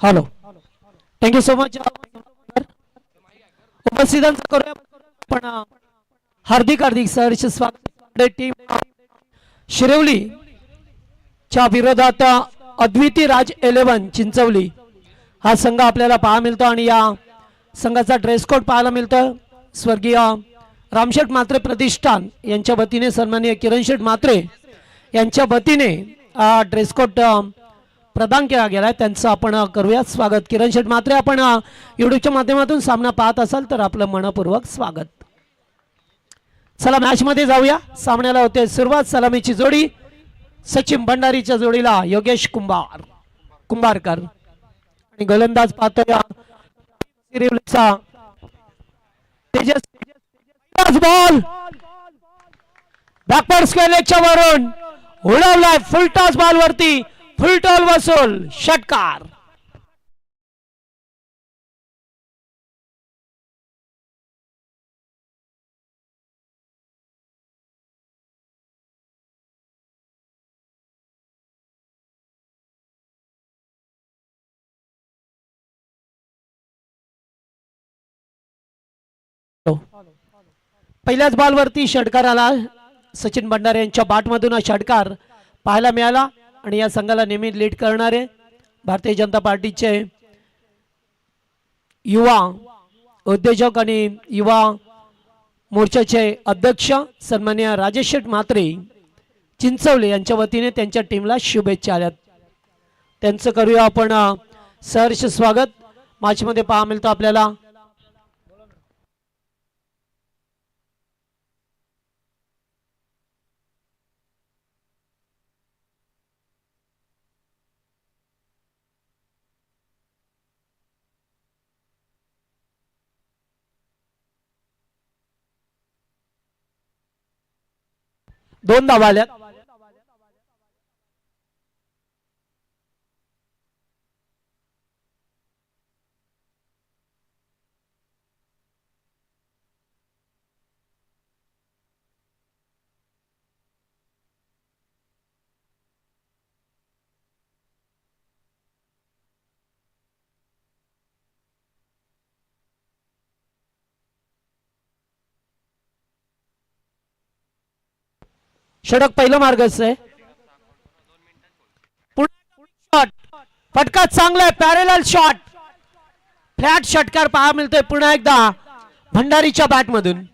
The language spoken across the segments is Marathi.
Hello, thank you so much. उपस्थितांचं करूया पण हार्दिक हार्दिक सहर्ष स्वागत. टीम शिरवली च्या विरोधात अद्वितीय राज 11 चिंचवली हा संघ आपल्याला पाहायला मिळतो आणि या संघाचा ड्रेस कोड पाहायला मिळतं. स्वर्गीय रामशेठ म्हात्रे प्रतिष्ठान यांच्या वतीने सन्माननीय किरण शेठ म्हात्रे यांच्या वतीने ड्रेस कोड प्रदान केला गेला. त्यांचं आपण करूया स्वागत. किरण शेठ म्हात्रे, आपण यूट्यूबच्या माध्यमातून सामना पाहत असाल तर आपलं मनपूर्वक स्वागत. चला मॅच मध्ये जाऊया. सामन्याला होते सुरुवात. सलामीची जोडी सचिन भंडारीच्या जोडीला योगेश कुंभारकर आणि गोलंदाज पाहतोय तेजस बॉल बॅकवर्ड स्क्वेअर लेगच्या वरून उडवलाय. फुल टॉस बॉल वरती, फुल टॉल वसूल, षटकार. पहिल्याच बॉल वरती षटकार आला. सचिन भंडारे यांच्या बॅट मधून षटकार पाहायला मिळाला आणि या संघाला नेहमी लीड करणारे भारतीय जनता पार्टीचे युवा उद्योजक आणि युवा मोर्चाचे अध्यक्ष सन्माननीय राजेश शेठ म्हात्रे चिंचवले यांच्या वतीने त्यांच्या टीमला शुभेच्छा आल्यात. त्यांचं करूया आपण सहर्ष स्वागत. मॅच मध्ये पाहायला मिळतो आपल्याला दोन धावा आल्यात. षटक पहिलं मार्गच आहे. शॉट फटका चांगला आहे. पॅरेलल शॉट, फ्लॅट षटकार पाहायला मिळतोय पुन्हा एकदा भंडारीच्या बॅट मधून.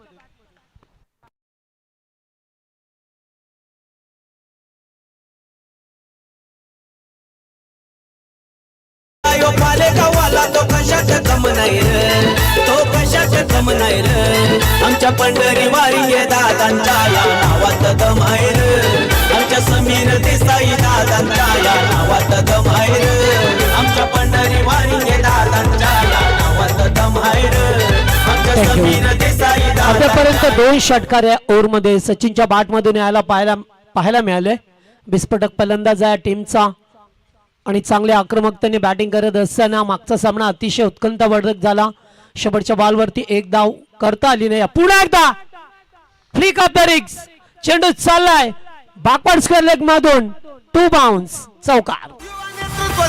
आमच्या पंढरी वारी दादांच्या या नावात दमायर, आमच्या समीर देसाई दादांच्या या नावात दमायर, आमच्या पंढरी वारी दादांच्या या नावात दमायर, आमच्या समीर देसाई. आतापर्यंत 2 षटकार या ओव्हर मध्ये सचिनच्या बॅट मधून यायला पाहायला मिळाले. विस्फोटक फलंदाज आहे टीमचा आणि चांगल्या आक्रमकतेने बॅटिंग करत असताना मागचा सामना अतिशय उत्कंठावर्धक झाला. शेवटच्या बॉलवरती एक धाव करता आली नाही. पुन्हा एकदा फ्लिक ऑफ द रिग्स, चेंडू चाललाय बॅकवर्ड स्क्वेअर लेग मधून 2 बाउन्स, चौकार.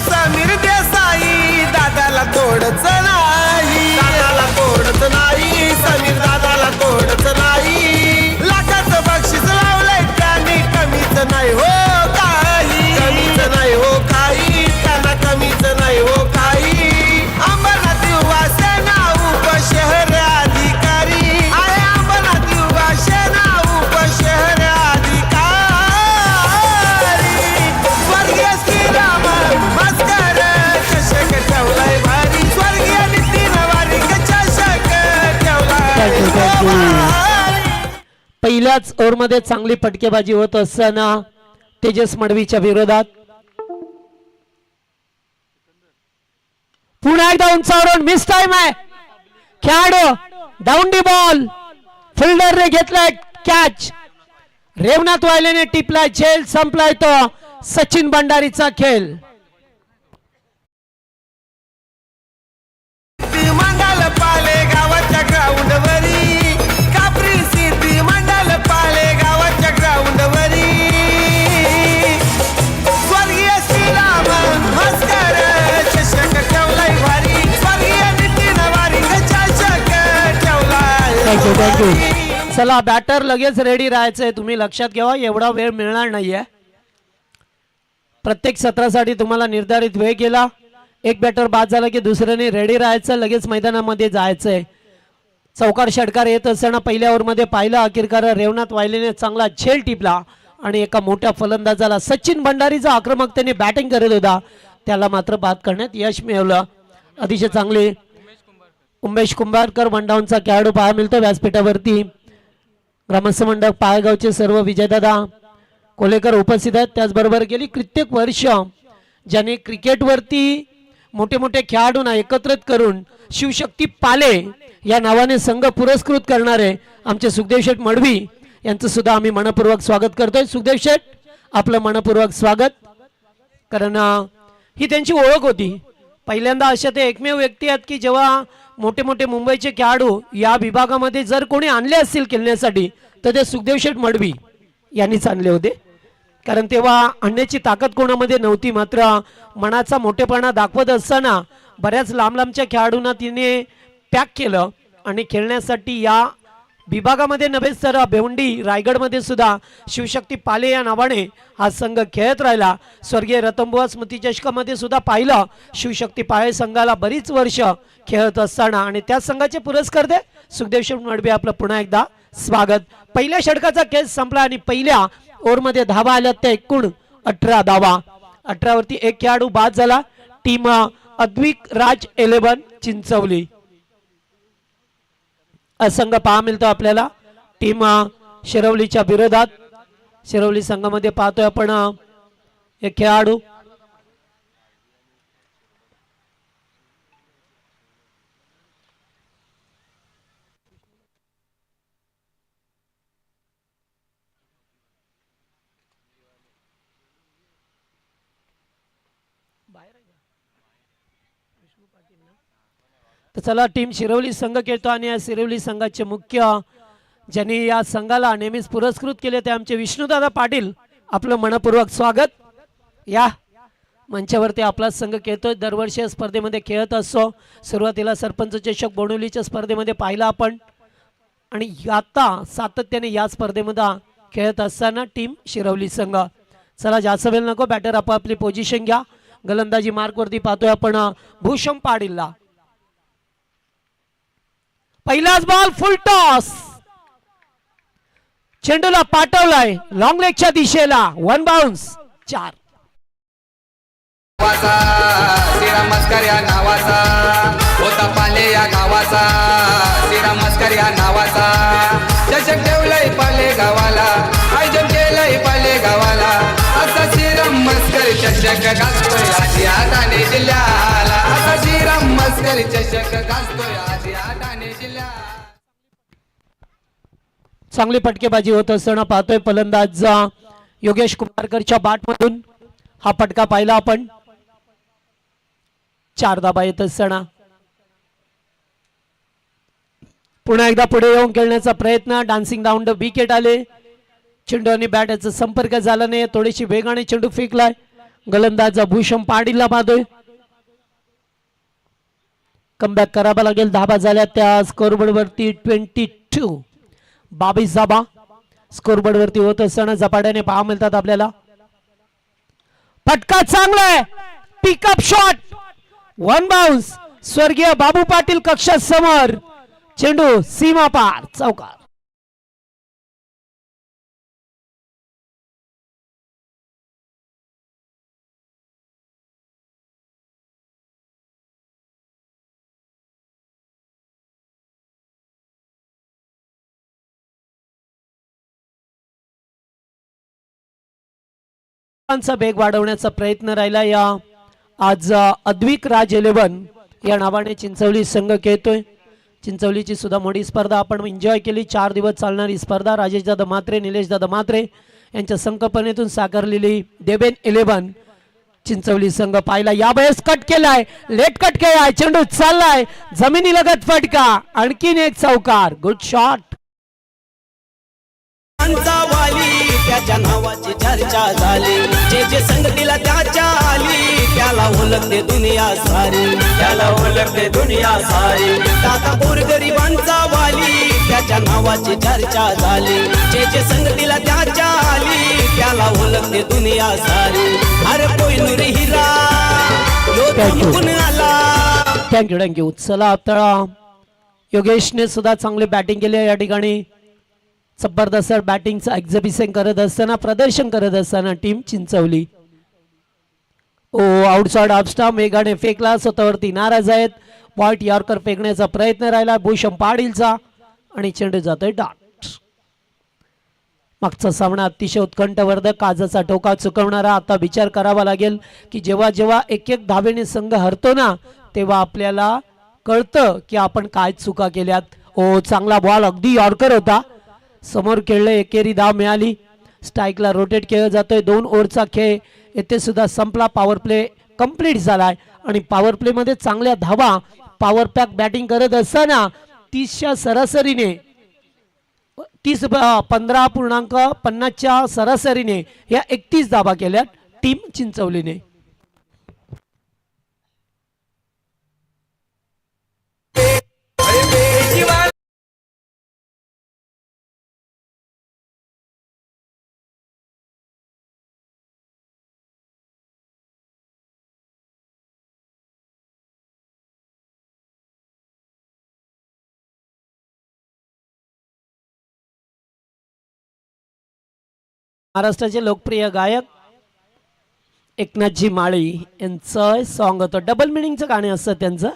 समीर देसाई दादाला तोडच नाही, दादाला तोडच नाही, समीर दादाला तोडच नाही. लाखाचं बक्षीस लावलंय त्यांनी, कमीच नाही हो काही, कमीच नाही हो काही, त्यांना कमीच नाही हो काही. अंबरनाथ युवा सेना उपशहर अधिकारी आहे, अंबरनाथ युवा सेना उपशहर अधिकारी. स्वर्गीय श्रीराम मस्कर चषक ठेवलाय भारी, स्वर्गीय नितीन वारिक चषक ठेवलाय. पहिल्याच ओव्हर मध्ये चांगली फटकेबाजी होत असताना तेजस मडवीच्या विरोधात पुन्हा एकदा उंचावरून मिस टाइम आहे. खेळाडू डाऊन दी बॉल, फिल्डरने घेतलाय कॅच. रेवनाथ वायलेने टिपलाय. झेल संपलाय तो सचिन भंडारीचा खेळ. मंडल पाले गावाच्या ग्राउंड वरी, कापरी सिद्धी मंडल पाले गावाच्या ग्राउंड वरी. स्वर्गीय श्रीराम मस्कर चषक थँक्यू थँक्यू. चला बॅटर लगेच रेडी राहायचंय. तुम्ही लक्षात घ्या एवढा वेळ मिळणार नाहीये. प्रत्येक सत्रासाठी तुम्हाला निर्धारित वेळ केला. एक बॅटर बाद झाला की दुसऱ्याने रेडी राहायचं, लगेच मैदानामध्ये जायचंय. चौकार षटकार येत असताना पहिल्या ओव्हरमध्ये पाहिलं अखेरकार रेवनाथ वायलेने चांगला झेल टिपला आणि एका मोठ्या फलंदाजाला सचिन भंडारीचा आक्रमकतेने बॅटिंग करत होता त्याला मात्र बाद करण्यात यश मिळवलं. अतिशय चांगले उमेश कुंभारकर वनडाऊनचा खेळाडू पाहायला मिळतो व्यासपीठावरती. ग्रामस्थ मंडळ पाळगावचे सर्व विजयदादा कोलेकर उपस्थित आहेत. त्याचबरोबर गेली कित्येक वर्ष ज्याने क्रिकेटवरती मोठे मोठे खेळाडूंना एकत्रित करून शिवशक्ती पाले या नावाने संघ पुरस्कृत करणारे आमचे सुखदेव शेठ मडवी यांचं सुद्धा आम्ही मनपूर्वक स्वागत करतोय. सुखदेव शेठ आपलं मनपूर्वक स्वागत. कारण ही त्यांची ओळख होती. पहिल्यांदा अशा ते एकमेव व्यक्ती आहेत की जेव्हा मोठे मोठे मुंबईचे खेळाडू या विभागामध्ये जर कोणी आणले असतील खेळण्यासाठी तर ते सुखदेव शेठ मडवी यांनीच आणले होते. कारण तेव्हा आणण्याची ताकद कोणामध्ये नव्हती, मात्र मनाचा मोठेपणा दाखवत असताना बऱ्याच लांब लांबच्या खेळाडूंना तिने पॅक केलं आणि खेळण्यासाठी या विभागामध्ये नव्हे तर भिवंडी रायगडमध्ये सुद्धा शिवशक्ती पाले या नावाने हा संघ खेळत राहिला. स्वर्गीय रतनबुवा स्मृती चषकामध्ये सुद्धा पाहिलं शिवशक्ती पाले संघाला बरीच वर्ष खेळत असताना आणि त्या संघाचे पुरस्कार दे सुखदेव शेठ मडवी आपलं पुन्हा एकदा स्वागत. पहिल्या षटकाचा खेळ संपला आणि पहिल्या ओव्हरमध्ये धावा आल्या त्या एकूण 18 धावा. 18 वरती एक खेळाडू बाद झाला. टीम अद्विक राज 11 चिंचवली असंघ पहा मिळतो आपल्याला. टीम शिरवलीच्या विरोधात शिरवली संघामध्ये पाहतोय आपण एक खेळाडू तर चला टीम शिरवली संघ खेळतो आणि या शिरवली संघाचे मुख्य ज्यांनी या संघाला नेहमीच पुरस्कृत केले ते आमचे विष्णुदादा पाटील आपलं मनपूर्वक स्वागत. या मंचावरती आपला संघ खेळतोय. दरवर्षी या स्पर्धेमध्ये खेळत असतो. सुरुवातीला सरपंच चषक बोणवलीच्या स्पर्धेमध्ये पाहिलं आपण आणि आता सातत्याने या स्पर्धेमध्ये खेळत असताना टीम शिरवली संघ. चला जास्त वेळ नको, बॅटर आपापली पोझिशन घ्या. गोलंदाजी मार्कवरती पाहतोय आपण भूषम पाटीलला. पहिलाच बॉल फुल टॉस, चेंडूला पाठवलाय लॉंग लेगच्या दिशेला. 1 बाउन्स 4. श्रीराम मस्कर या नावाचा होता पाले या गावाचा. श्रीराम मस्कर या नावाचा चषक ठेवलंय पाले गावाला. आयोजन केलंय पाले गावाला. असा श्रीराम मस्कर चषक गाजतोय आशिया ठाणे जिल्ह्याला. असा श्रीराम मस्कर चषक गाजतोय आशिया ठाणे जिल्ह्याला. चांगली फटकेबाजी होत असताना पाहतोय फलंदाज योगेश कुमारकरच्या बॅटमधून हा फटका पाहिला आपण. 4 धाबा येत असताना पुन्हा एकदा पुढे येऊन खेळण्याचा प्रयत्न. डान्सिंग डाऊन द विकेट आले. चेंडू आणि बॅट याचा संपर्क झाला नाही. थोडीशी वेगाने चेंडू फेकलाय. गोलंदाज भूषम पाटीलला पाहतोय. कमबॅक करावा लागेल. धाबा झाल्या त्या स्कोरबोर्ड वरती 22. 22 धाबा स्कोरबोर्ड वरती होत असताना झपाट्याने पहा मिळतात आपल्याला. फटका चांगला आहे. Pickup shot 1 bounce. स्वर्गीय बाबू पाटील कक्षा समोर. चेंडू सीमा पार चौकार. वेग वाढवण्याचा प्रयत्न राहिला. या आज अद्विक राज 11 या नावाने चिंचवली संघ खेळतोय. चिंचवलीची सुद्धा मोठी स्पर्धा आपण एन्जॉय केली. 4 दिवस चालणारी स्पर्धा राजेश दादा म्हात्रे निलेश दादा म्हात्रे यांच्या संकल्पनेतून साकारलेली देवेन 11 चिंचवली संघ पाहिला. यावेळेस कट केलाय. लेट कट केलाय. चेंडू चाललाय जमिनी लगत फटका. आणखीन एक चौकार. Good shot. त्याच्या नावाची चर्चा झाली. जे जे संगतीला त्याच्या आली त्याला ओळखते दुनिया सारी, त्याला ओळखते दुनिया सारी. दादा गोरगरिबांचा वाली, त्याच्या नावाची चर्चा झाली. जे संगतीला त्याच्या आली, त्याला ओळखते दुनिया सारी. अरे कोहिनूर हिरा यो चमकून आला. थँक्यू. चला आता योगेशने सुद्धा चांगली बॅटिंग केली या ठिकाणी. जबरदस्त बॅटिंगचं एक्झिबिशन करत असताना, प्रदर्शन करत असताना टीम चिंचवली. ओ आउटसाइड ऑफ स्टंप वेगाने फेकला, स्वतःवरती नाराज आहेत. व्हाईट यॉर्कर फेकण्याचा प्रयत्न राहिला भूषण पाटीलचा आणि चेंडू जातोय डाट. मागचा सामना अतिशय उत्कंठवर्धक, काजाचा टोका चुकवणारा. आता विचार करावा लागेल की जेव्हा जेव्हा एक एक धावेने संघ हरतो ना, तेव्हा आपल्याला कळतं की आपण काय चुका केल्यात. ओ चांगला बॉल, अगदी यॉर्कर होता, समोर खेळलं, एकेरी धाव मिळाली. स्ट्राईकला रोटेट केलं जातोय. 2 ओव्हरचा खेळ येथे सुद्धा संपला. पॉवर प्ले कंप्लीट झालाय आणि पॉवर प्ले मध्ये चांगल्या धावा. पॉवर पॅक बॅटिंग करत असताना 30च्या सरासरीने 15.50च्या सरासरीने या 31 धावा केल्या टीम चिंचवलीने. महाराष्ट्राचे लोकप्रिय गायक एकनाथजी माळी यांचं सॉन्ग होतं. डबल मिनिंगचं गाणे असतं त्यांचं.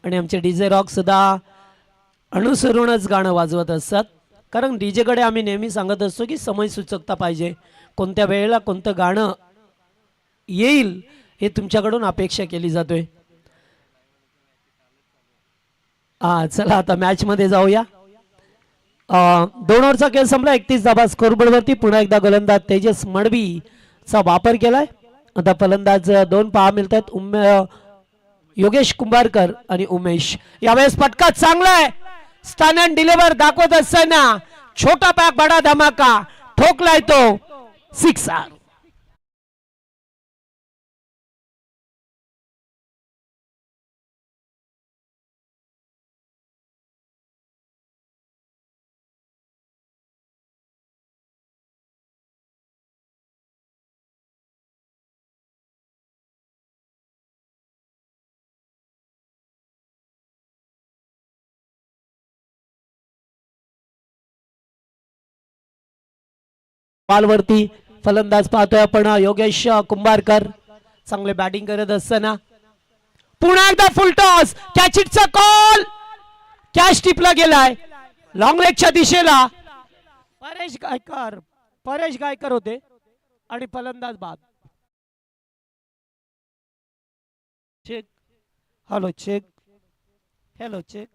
आणि आमचे डीजे रॉक सुद्धा अनुसरूनच गाणं वाजवत असतात. कारण डीजेकडे आम्ही नेहमी सांगत असतो की समय सूचकता पाहिजे, कोणत्या वेळेला कोणतं गाणं येईल हे तुमच्याकडून अपेक्षा केली जातोय. चला आता मॅच मध्ये जाऊया. 2 ओव्हरचा खेळ संपला. 31 धाबा स्कोरबोर्डवरती. पुन्हा एकदा गोलंदाज तेजस मडवीचा वापर केलाय. आता फलंदाज 2 पहा मिळतात, योगेश कुंभारकर आणि उमेश. यावेळेस फटका चांगला आहे. स्टन अँड डिलिव्हर दाखवत असताना छोटा पॅक बडा धमाका ठोकलाय तो सिक्सर. बॉलवरती फलंदाज पाहतोय आपण योगेश कुंभारकर. चांगले बॅटिंग करत असताना पुन्हा एकदा फुल टॉस. कॅचिटचा कॉल, कॅच टिपला गेलाय लॉंग लेगच्या दिशेला. परेश गायकर होते आणि फलंदाज बाद. Check, hello check, hello check.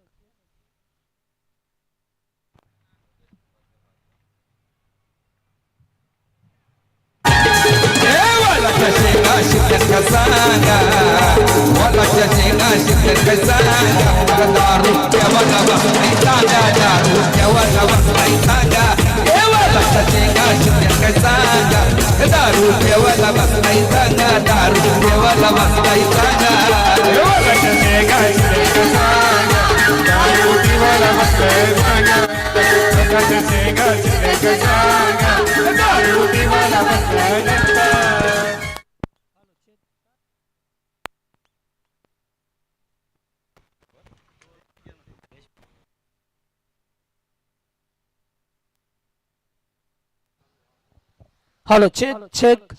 Hello check check.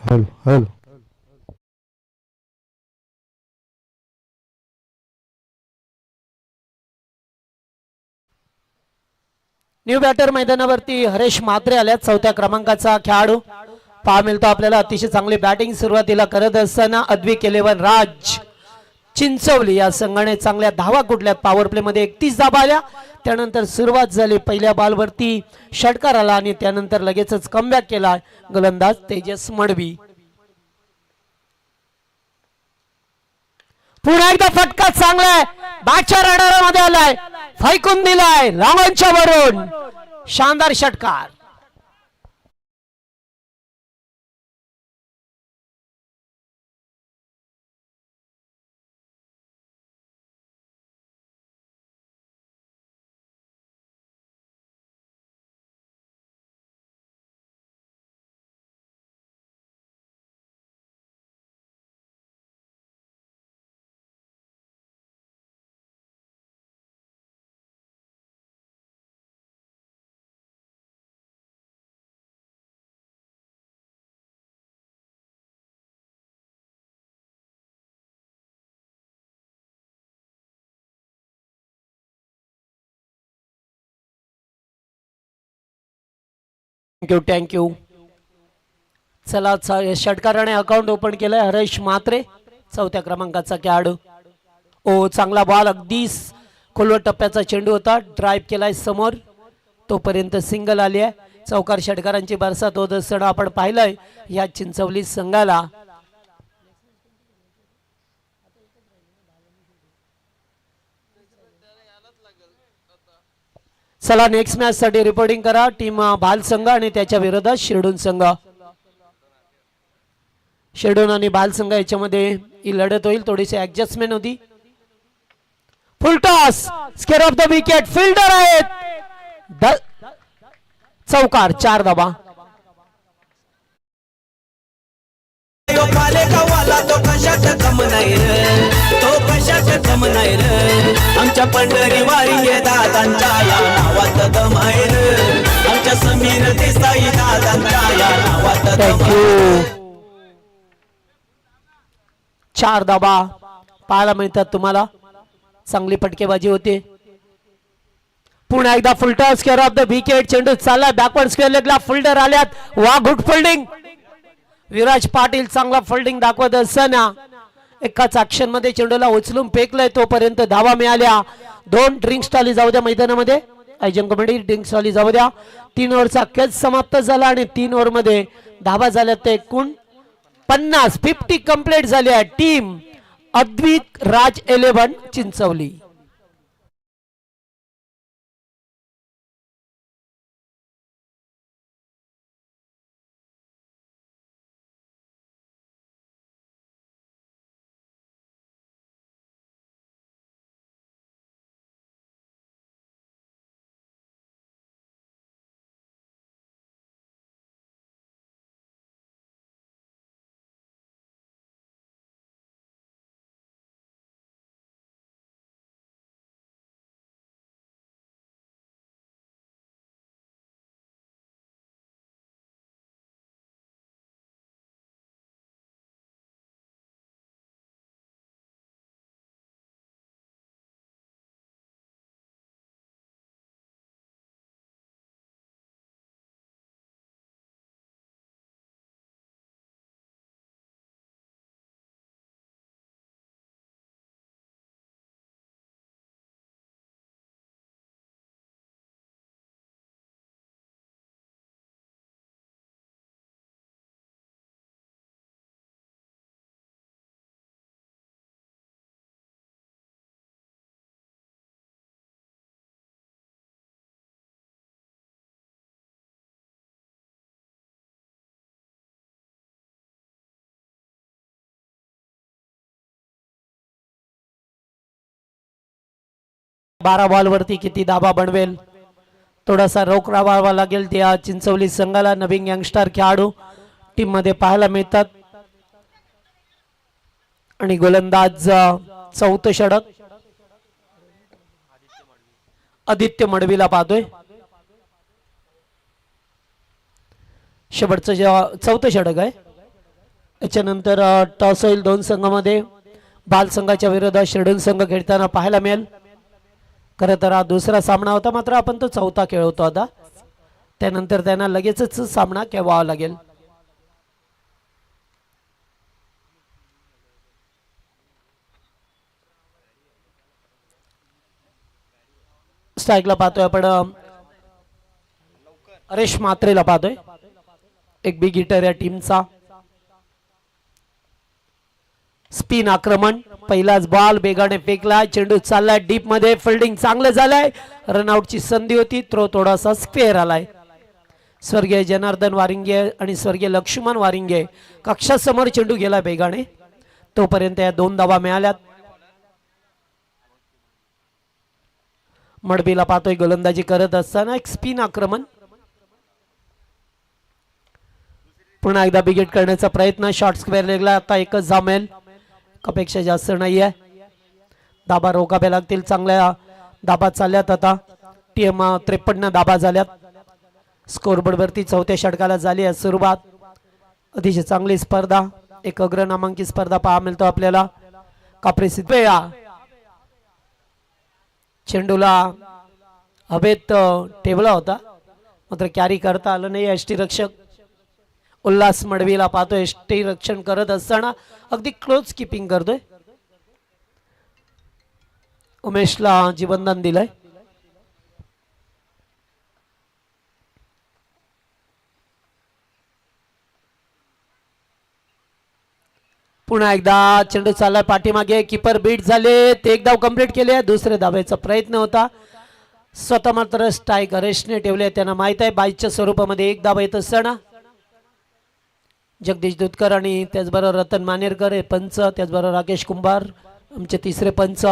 Hello hello. New batter मैदानावरती हरेश म्हात्रे आल्या. 4थ्या क्रमांकाचा खेळाडू पहा मिळतो आपल्याला. अतिशय चांगली बॅटिंग सुरुवातीला करत असताना अद्विक 11 राज चिंचवली या संघाने चांगल्या धावा कुठल्या. पॉवर प्ले मध्ये 31 धावा आल्या. त्यानंतर सुरुवात झाली, पहिल्या बॉलवरती षटकार आला आणि त्यानंतर लगेचच कमबॅक केला गोलंदाज तेजस मडवी. पुन्हा एकदा फटका चांगला आहे, बॅटच्या रडारामध्ये आलाय, फेकून दिलाय लांबच्या वरून, शानदार षटकार. थँक्यू. चला षटकाराने अकाउंट ओपन केलंय हरेश म्हात्रे, चौथ्या क्रमांकाचा खेळाडू. ओ चांगला बॉल, अगदी खोलवर टप्प्याचा चेंडू होता, ड्राईव्ह केलाय समोर, तोपर्यंत सिंगल आली आहे. चौकार षटकारांची बरसात होत असताना आपण पाहिलंय या चिंचवली संघाला. चला नेक्स्ट मॅच साठी रिपोर्टिंग करा. टीम भाल संघ आणि त्याच्या विरोधात शिरडून संघ. शिरडून आणि बाल संघ याच्यामध्ये ही लढत होईल. थोडीशी ऍडजस्टमेंट होती. Full toss, square of the wicket, fielder आहेत. चौकार, 4 धावा. तो कशात कम नाही रे, तो कशात कम नाही रे. आमच्या पंढरी वारी दादांच्या या नावात दम आहे रे. आमच्या समीर देसाई दादांच्या या नावात दम आहे. 4 धावा पाहायला मिळतात तुम्हाला. चांगली फटकेबाजी होते. पुन्हा एकदा full toss, square off the wicket, चेंडू चालला बॅकवर्ड स्क्वेअर लेगला, फिल्डर आल्यात. वा, गुड फिल्डिंग. विराज पाटील चांगला फिल्डिंग दाखवत असताना एकाच ऍक्शन मध्ये चेंडूला उचलून फेकलंय, तोपर्यंत धावा मिळाल्या. 2 ड्रिंक्स टाली जाऊ द्या मैदानामध्ये. आयोजन कमिटी ड्रिंक्स टाली जाऊ द्या. 3 ओव्हरचा खेळ समाप्त झाला आणि 3 ओव्हर मध्ये धावा झाल्या ते एकूण 50 कंप्लीट झाली आहे. टीम अद्वित राज 11 चिंचवली. बारा बॉल वरती किती धाबा बनवेल, थोडासा रोख राहावा लागेल. त्या चिंचवली संघाला नवीन यंगस्टर खेळाडू टीम मध्ये पाहायला मिळतात. आणि गोलंदाज चौथं षटक आदित्य मडवीला पाहतोय. शेवटचं चौथं षटक आहे. याच्यानंतर टॉस होईल 2 संघामध्ये. बाल संघाच्या विरोधात शिरडून संघ खेळताना पाहायला मिळेल. खरं तर हा दुसरा सामना होता, मात्र आपण तो चौथा खेळवतो आता. त्यानंतर त्यांना लगेचच सामना खेळवावा लागेल. स्ट्राईकला पाहतोय आपण हरेश म्हात्रेला पाहतोय, एक बिग हिटर या टीमचा. स्पिन आक्रमण, पहिलाच बॉल बेगाने फेकला, चेंडू चाललाय डीप मध्ये, फिल्डिंग चांगलं झालंय, रनआउटची संधी होती, थ्रो थोडासा स्क्वेअर आलाय. स्वर्गीय जनार्दन वारिंगे आणि स्वर्गीय लक्ष्मण वारिंगे कक्षासमोर चेंडू गेला बेगाने, तोपर्यंत या 2 धावा मिळाल्यात. मडबीला पाहतोय गोलंदाजी करत असताना एक स्पिन आक्रमण. पुन्हा एकदा बिगेट करण्याचा प्रयत्न, शॉर्ट स्क्वेअर लेगला आता एकच जमेल, अपेक्षा जास्त नाहीये. धाबा रोखावे लागतील. चांगल्या धाबा चालल्यात आता. टीम 53 धाबा झाल्यात. स्कोरबोर्ड वरती चौथ्या षटकाला झाली आहे सुरुवात. अतिशय चांगली स्पर्धा, एक अग्रनामांकित स्पर्धा पाहा मिळतो आपल्याला. कापरी सिद्धेया चेंडूला हवेत ठेवला होता, मात्र कॅरी करता आलं नाही एसटी रक्षक उल्हास मडवीला पाहतो एसटी रक्षण करत असताना अगदी क्लोज किपिंग करतोय उमेशला जीवनदान दिलंय पुन्हा एकदा चेंडू चाललाय पाठीमागे किपर बीट झाले ते एक धाव कंप्लीट केले दुसरे धावेचा प्रयत्न होता स्वतः मात्र स्ट्राईक रेशने ठेवले त्यांना माहित आहे बाईच्या स्वरूपामध्ये एक धाव येत असताना जगदीश दुधकर आणि त्याचबरोबर रतन मानेरकर हे पंच त्याचबरोबर राकेश कुंभार आमचे तिसरे पंच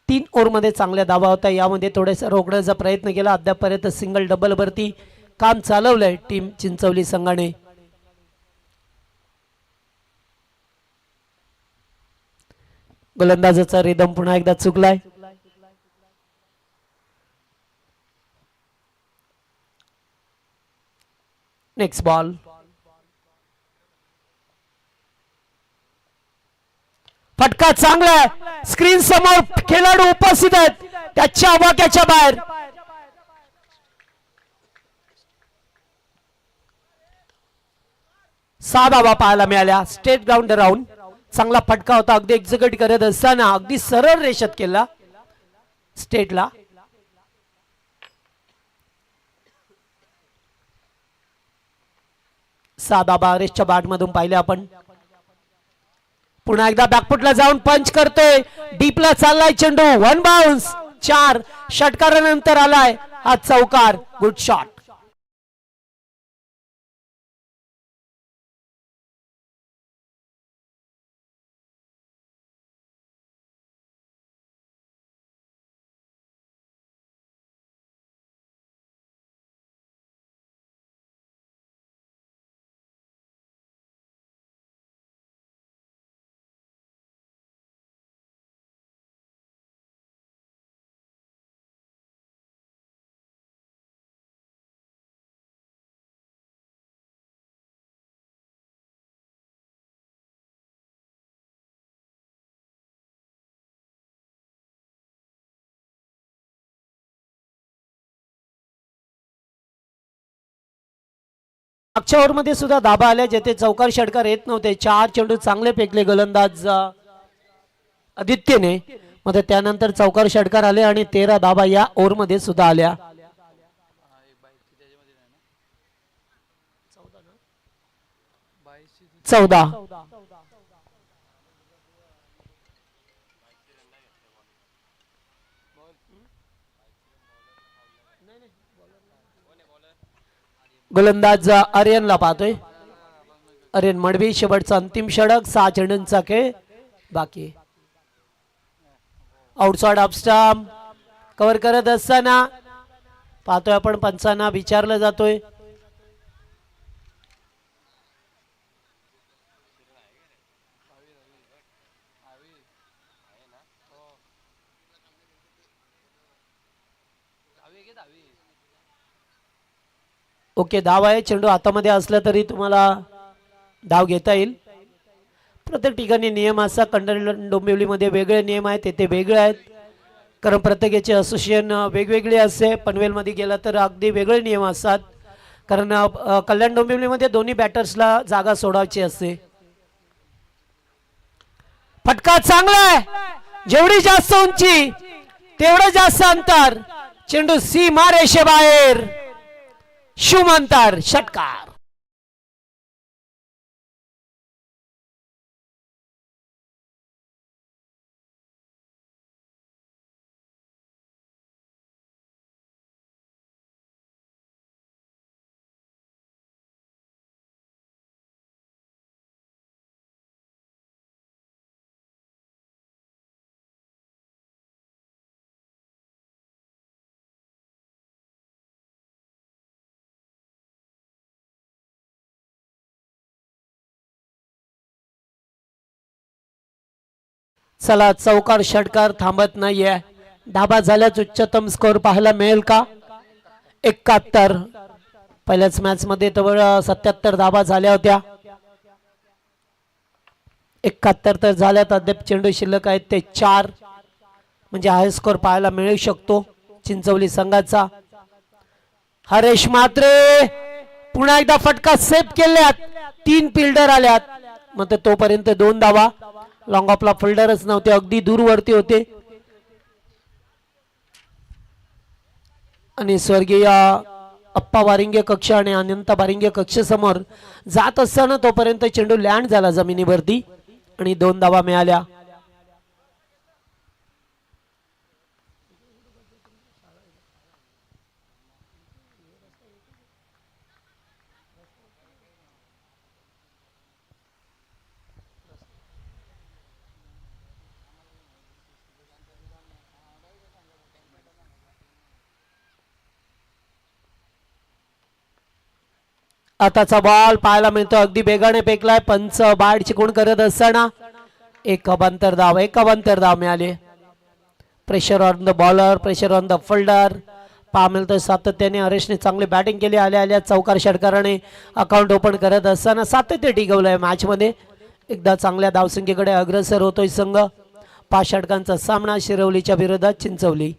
तीन ओव्हरमध्ये चांगल्या धावा होता यामध्ये थोडेसा रोखण्याचा प्रयत्न केला अद्यापर्यंत सिंगल डबल वरती काम चालवलंय टीम चिंचवली संघाने गोलंदाजाचा रिदम पुन्हा एकदा चुकलाय नेक्स्ट बॉल फटका चांगला आहे स्क्रीन समोर खेळाडू उपस्थित आहेत त्याच्या वाक्याच्या बाहेर सहा धावा पाहायला मिळाल्या स्टेट ग्राउंड राऊंड चांगला फटका होता अगदी एक्झिक्यूट करत असताना अगदी सरळ रेषेत केला स्टेटला सहा धावा रेसच्या बॅट मधून पाहिले आपण पुन्हा एकदा बॅकफुटला जाऊन पंच करतोय डीपला चाललाय चेंडू वन बाउन्स 4 षटकारानंतर आलाय हा चौकार गुड शॉट मागच्या ओव्हरमध्ये सुद्धा धाबा आल्या जेथे चौकार षटकार येत नव्हते 4 चेंडू चांगले फेकले गोलंदाज आदित्यने मध्ये त्यानंतर चौकार षटकार आले आणि 13 धाबा या ओव्हरमध्ये सुद्धा आल्या 14 गोलंदाज आर्यनला पाहतोय आर्यन मडवी शेवटचा अंतिम षटक 6 चेंडूंचा खेळ बाकी आउटसाइड ऑफस्टंप कव्हर करत असताना पाहतोय आपण पंचांना विचारलं जातोय ओके धाव आहे चेंडू हातामध्ये असला तरी तुम्हाला धाव घेता येईल प्रत्येक ठिकाणी नियम असा डोंबिवलीमध्ये वेगळे नियम आहेत तेथे वेगळे आहेत कारण प्रत्येकाचे असोसिएशन वेगवेगळे असते पनवेलमध्ये गेला तर अगदी वेगळे नियम असतात कारण कल्याण डोंबिवलीमध्ये दोन्ही बॅटर्सला जागा सोडायची असते फटका चांगला आहे जेवढी जास्त उंची तेवढं जास्त अंतर चेंडू सीमा रेषेबाहेर शुमंतर षटकार चला चौकार षटकार थांबत नाहीये धाबा झाल्याच उच्चतम स्कोर पाहायला मिळेल का 71 पहिल्याच मॅच मध्ये जवळ 77 धाबा झाल्या होत्या 71 तर झाल्यात अद्याप चेंडू शिल्लक आहेत ते 4 म्हणजे हाय स्कोर पाहायला मिळू शकतो चिंचवली संघाचा. हरेश म्हात्रे पुन्हा एकदा फटका सेफ केल्यात, 3 फिल्डर आल्यात, मग तोपर्यंत 2 धावा. लॉंग ऑफला फिल्डरच नव्हते, अगदी दूरवरती होते. आणि स्वर्गीय अप्पा वारिंगे कक्ष आणि अनंत वारिंगे कक्ष समोर जात असताना तोपर्यंत चेंडू लँड झाला जमिनीवरती आणि 2 धावा मिळाल्या. आताचा बॉल पाहायला मिळतो, अगदी बेगाने फेकलाय. पंच बाद चिकून करत असताना एक अबांतर धाव मिळाले. Pressure on the bowler, pressure on the fielder पहा मिळतं सातत्याने. हरेशने चांगली बॅटिंग केली, आल्या चौकार षटकाराने अकाउंट ओपन करत असताना सातत्य टिकवलंय मॅच मध्ये. एकदा चांगल्या धावसंख्येकडे अग्रसर होतोय संघ. 5 षटकांचा सामना शिरवलीच्या विरोधात चिंचवली.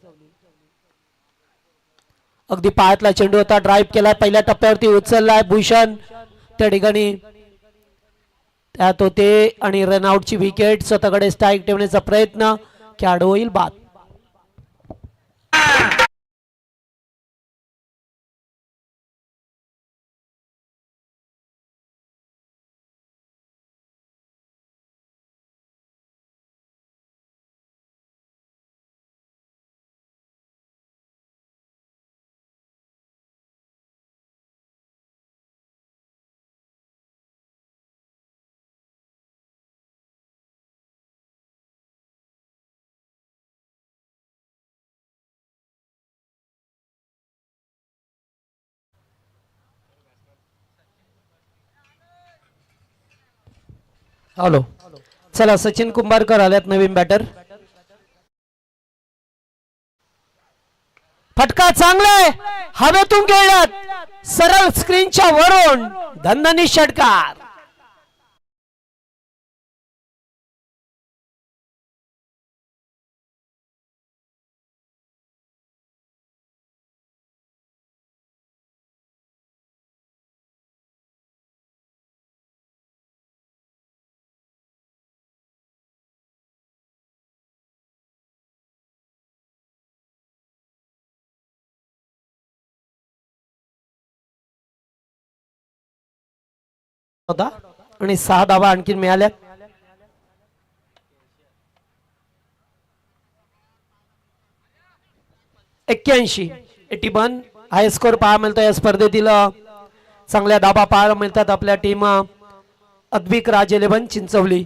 अगदी पायातला चेंडू होता, ड्राईव्ह केला, पहिल्या टप्प्यावरती उचललाय भूषण, त्या ठिकाणी त्यात होते आणि रनआउटची विकेट. स्वतःकडे स्ट्राईक ठेवण्याचा प्रयत्न, खेळाडू होईल बाद. हॅलो, चला सचिन कुंभारकर आल्यात नवीन बॅटर. फटका चांगलाय, हवेतून खेळलात, सरळ स्क्रीनच्या वरून दणदणीत षटकार. होता आणि 6 धावा आणखी मिळाल्या. एक्क्याऐंशी 81 हाय स्कोर पाहायला मिळतो या स्पर्धेतील. चांगल्या धावा पाहायला मिळतात आपल्या टीम अद्विक राज 11 चिंचवली.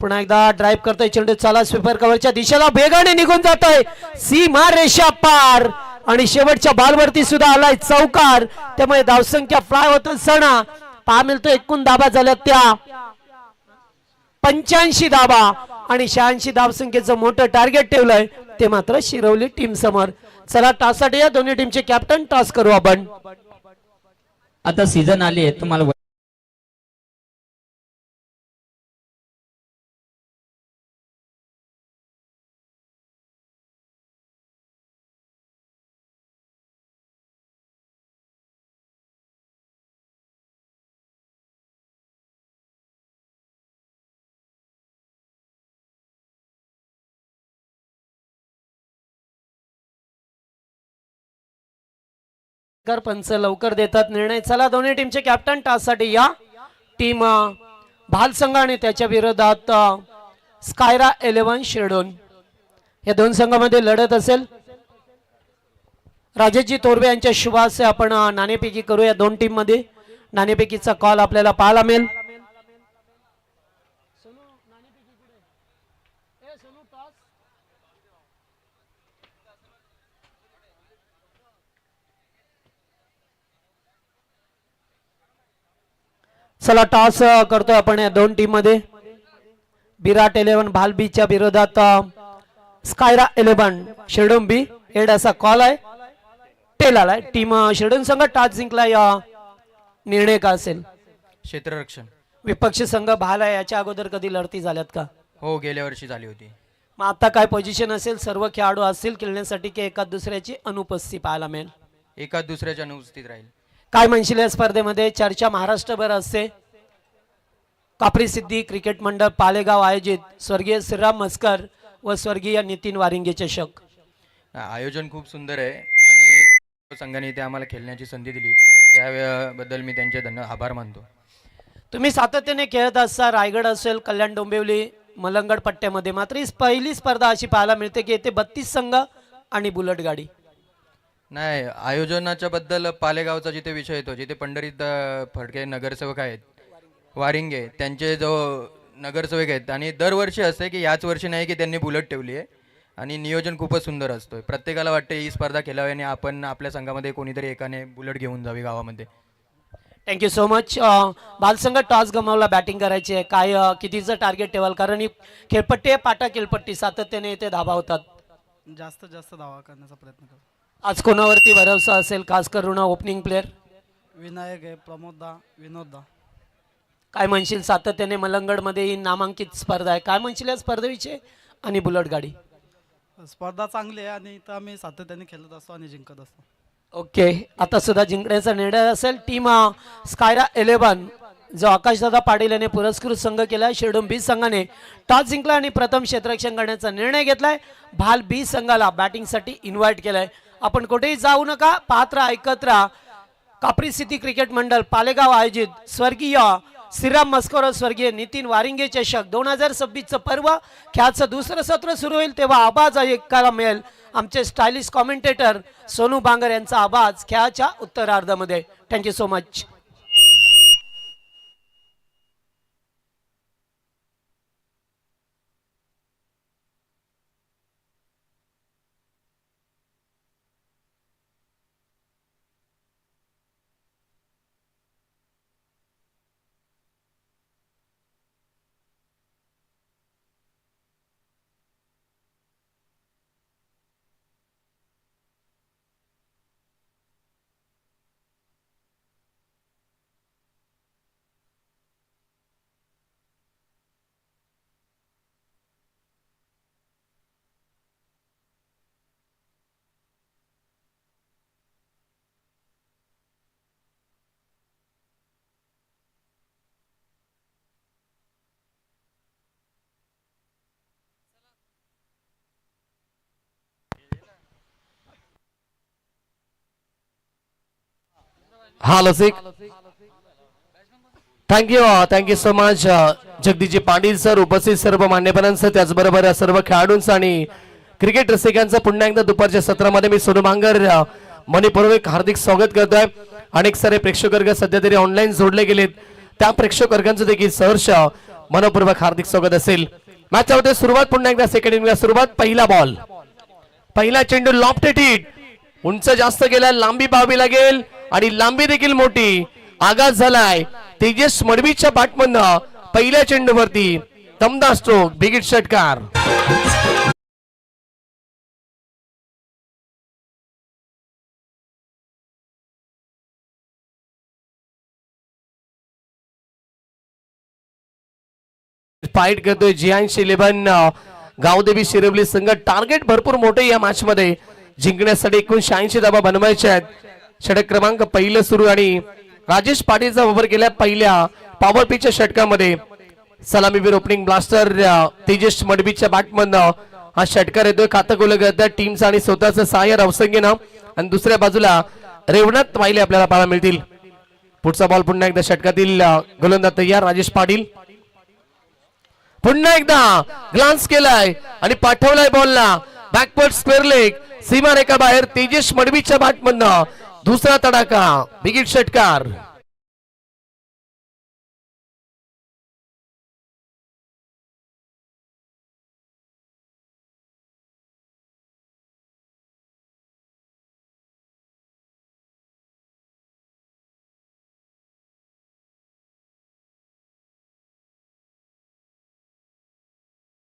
पुन्हा एकदा ड्राईव्ह करतोय चेंडू, चला स्वीपर कव्हरच्या दिशेला वेगाने निघून जातोय, सीमा रेषा पार आणि शेवटच्या बॉलवरती सुद्धा आलाय चौकार. त्यामुळे धावसंख्या फ्लाय होत असताना पहा मिळतो एकूण धावा झाल्या त्या 85 धावा आणि 86 धावसंख्येचं मोठं टार्गेट ठेवलंय ते मात्र शिरवली टीम समोर. चला टॉससाठी या दोन्ही टीमचे कॅप्टन टॉस करू आपण. आता सीझन आली आहे तुम्हाला पंच लवकर देतात निर्णय. चला दोन्ही टीमचे कॅप्टन टॉस साठी या. टीम भाल संघ आणि त्याच्या विरोधात स्कायरा 11 शिरडोन या दोन संघामध्ये लढत असेल. राजेशजी तोरवे यांच्या शुभासे आपण नाणेफेकी करूया. दोन टीम मध्ये नाणेफेकीचा कॉल आपल्याला पाहायला मिळेल. चला टॉस करतोय आपण या दोन टीम मध्ये. विराट 11 भालबीच्या विरोधात स्कायरा 11 शिरडोन बी. हेड असा कॉल आहे, टेल आलाय. टीम शिरडोन संघ टॉस जिंकला. या निर्णय का असेल? क्षेत्ररक्षण. विपक्षी संघ भाल आहे, याच्या अगोदर कधी लढती झाल्यात का? हो, गेल्या वर्षी झाली होती. मग आता काय पोझिशन असेल, सर्व खेळाडू असतील खेळण्यासाठी की एका दुसऱ्याची अनुपस्थिती पाहायला मिळेल? एका दुसऱ्याच्या अनुपस्थित राहील. काय म्हणशील या स्पर्धेमध्ये? चर्चा महाराष्ट्रभर असते. कापरी सिद्धी क्रिकेट मंडळ पालेगाव आयोजित स्वर्गीय श्रीराम मस्कर व स्वर्गीय नितीन वारिंगे चषक. आयोजन खूप सुंदर आहे आणि संघाने इथे आम्हाला खेळण्याची संधी दिली त्याबद्दल मी त्यांचे आभार मानतो. तुम्ही सातत्याने खेळत असता, रायगड असेल, कल्याण डोंबिवली, मलंगड पट्ट्यामध्ये, मात्र ही पहिली स्पर्धा अशी पाहायला मिळते की येथे 32 संघ आणि बुलेट गाडी. नाही, आयोजनाच्या बद्दल पालेगावचा जिथे विषय येतो, जिथे पंढरीत फडके नगरसेवक आहेत वारिंगे, त्यांचे जो नगरसेवक आहेत, आणि दरवर्षी असते की याच वर्षी नाही की त्यांनी बुलेट ठेवली आहे आणि नियोजन खूपच सुंदर असतोय. प्रत्येकाला वाटते ही स्पर्धा खेळावी आणि आपण आपल्या संघामध्ये कोणीतरी एकाने बुलेट घेऊन जावी गावामध्ये. Thank you so much. Balsangh toss गमावला, बॅटिंग करायची आहे. काय कितीचं टार्गेट ठेवाल? कारण ही खेळपट्टी आहे, पाटा खेळपट्टी, सातत्याने येथे धाबा होतात. जास्तीत जास्त धावा करण्याचा प्रयत्न करू. आज कोणावरती भरोसा असेल, खास करून ओपनिंग प्लेअर? विनायक आहे, प्रमोददा, विनोददा. काय म्हणशील? सातत्याने मलंगडमध्ये ही नामांकित स्पर्धा आहे, काय म्हणशील या स्पर्धेविषयी आणि बुलेट गाडी? स्पर्धा चांगली आहे आणि इथं आम्ही सातत्याने खेळत असतो आणि जिंकत असतो. ओके, आता सुद्धा जिंकण्याचा निर्णय असेल. टीम स्कायरा 11 जो आकाशदादा पाटील याने पुरस्कृत संघ केलाय, शिरडून बी संघाने टॉस जिंकला आणि प्रथम क्षेत्ररक्षण करण्याचा निर्णय घेतलाय. भाल बी संघाला बॅटिंगसाठी इन्व्हाइट केलंय. आपण कुठेही जाऊ नका, पाहत राहा, ऐकत राहा. कापरी सिटी क्रिकेट मंडळ पालेगाव आयोजित स्वर्गीय श्रीराम मस्कर स्वर्गीय नितीन वारिंगे चषक 2026 पर्व खेळाचं दुसरं सत्र सुरू होईल तेव्हा आवाज ऐकायला मिळेल. आमचे स्टायलिश कॉमेंटेटर सोनू बांगर यांचा आवाज खेळाच्या उत्तरार्धामध्ये. Thank you so much. हा लसिक, thank you so much Jagdishji Patil sir, उपस्थित सर्व मान्यवरांचं, त्याचबरोबर सर्व खेळाडूंचं आणि क्रिकेट रसिकांचं पुन्हा एकदा दुपारच्या सत्रामध्ये मी सोनू बांगर मनपूर्वक हार्दिक स्वागत करतोय. अनेक सारे प्रेक्षक वर्ग सध्या तरी ऑनलाईन जोडले गेलेत, त्या प्रेक्षक वर्गांचं देखील सहर्ष मनपूर्वक हार्दिक स्वागत असेल. मॅचमध्ये सुरुवात पुन्हा एकदा सेकंड इनिंगला सुरुवात. पहिला बॉल, पहिला चेंडू लॉफ्टेड हिट, उंच जास्त गेला, लांबी पाहावी लागेल आणि लांबी देखील मोठी. आघात झालाय तेजस मडवीच्या बॅटमधनं पहिल्या चेंडूवरती दमदार स्ट्रोक, बिग षटकार. फाईट करतोय जियांश 11 गावदेवी शिरवली संघ. टार्गेट भरपूर मोठे या मॅच मध्ये, जिंकण्यासाठी 186 धावा बनवायच्या आहेत. षटक क्रमांक पहिलं सुरू आणि राजेश पाटीलचा वापर केला पहिल्या पॉवर पिचच्या षटकामध्ये. सलामीवीर ओपनिंग ब्लास्टर तेजस मडवीच्या बॅटमधनं हा षटकार येतोय. खातं गोल करतात टीमचा आणि स्वतःचं सहाय्य अवसंगीनं, आणि दुसऱ्या बाजूला रेवनाथ वाहिले आपल्याला पाहायला मिळतील. पुढचा बॉल पुन्हा एकदा षटकातील गोलंदाज तयार राजेश पाटील. पुन्हा एकदा ग्लान्स केलाय आणि पाठवलाय बॉलला बॅकवर्ड स्क्वेअर लेग, सीमा रेखा बाहेर. तेजस मडवीच्या बॅटमधनं दुसरा तडाखा, बिग षटकार.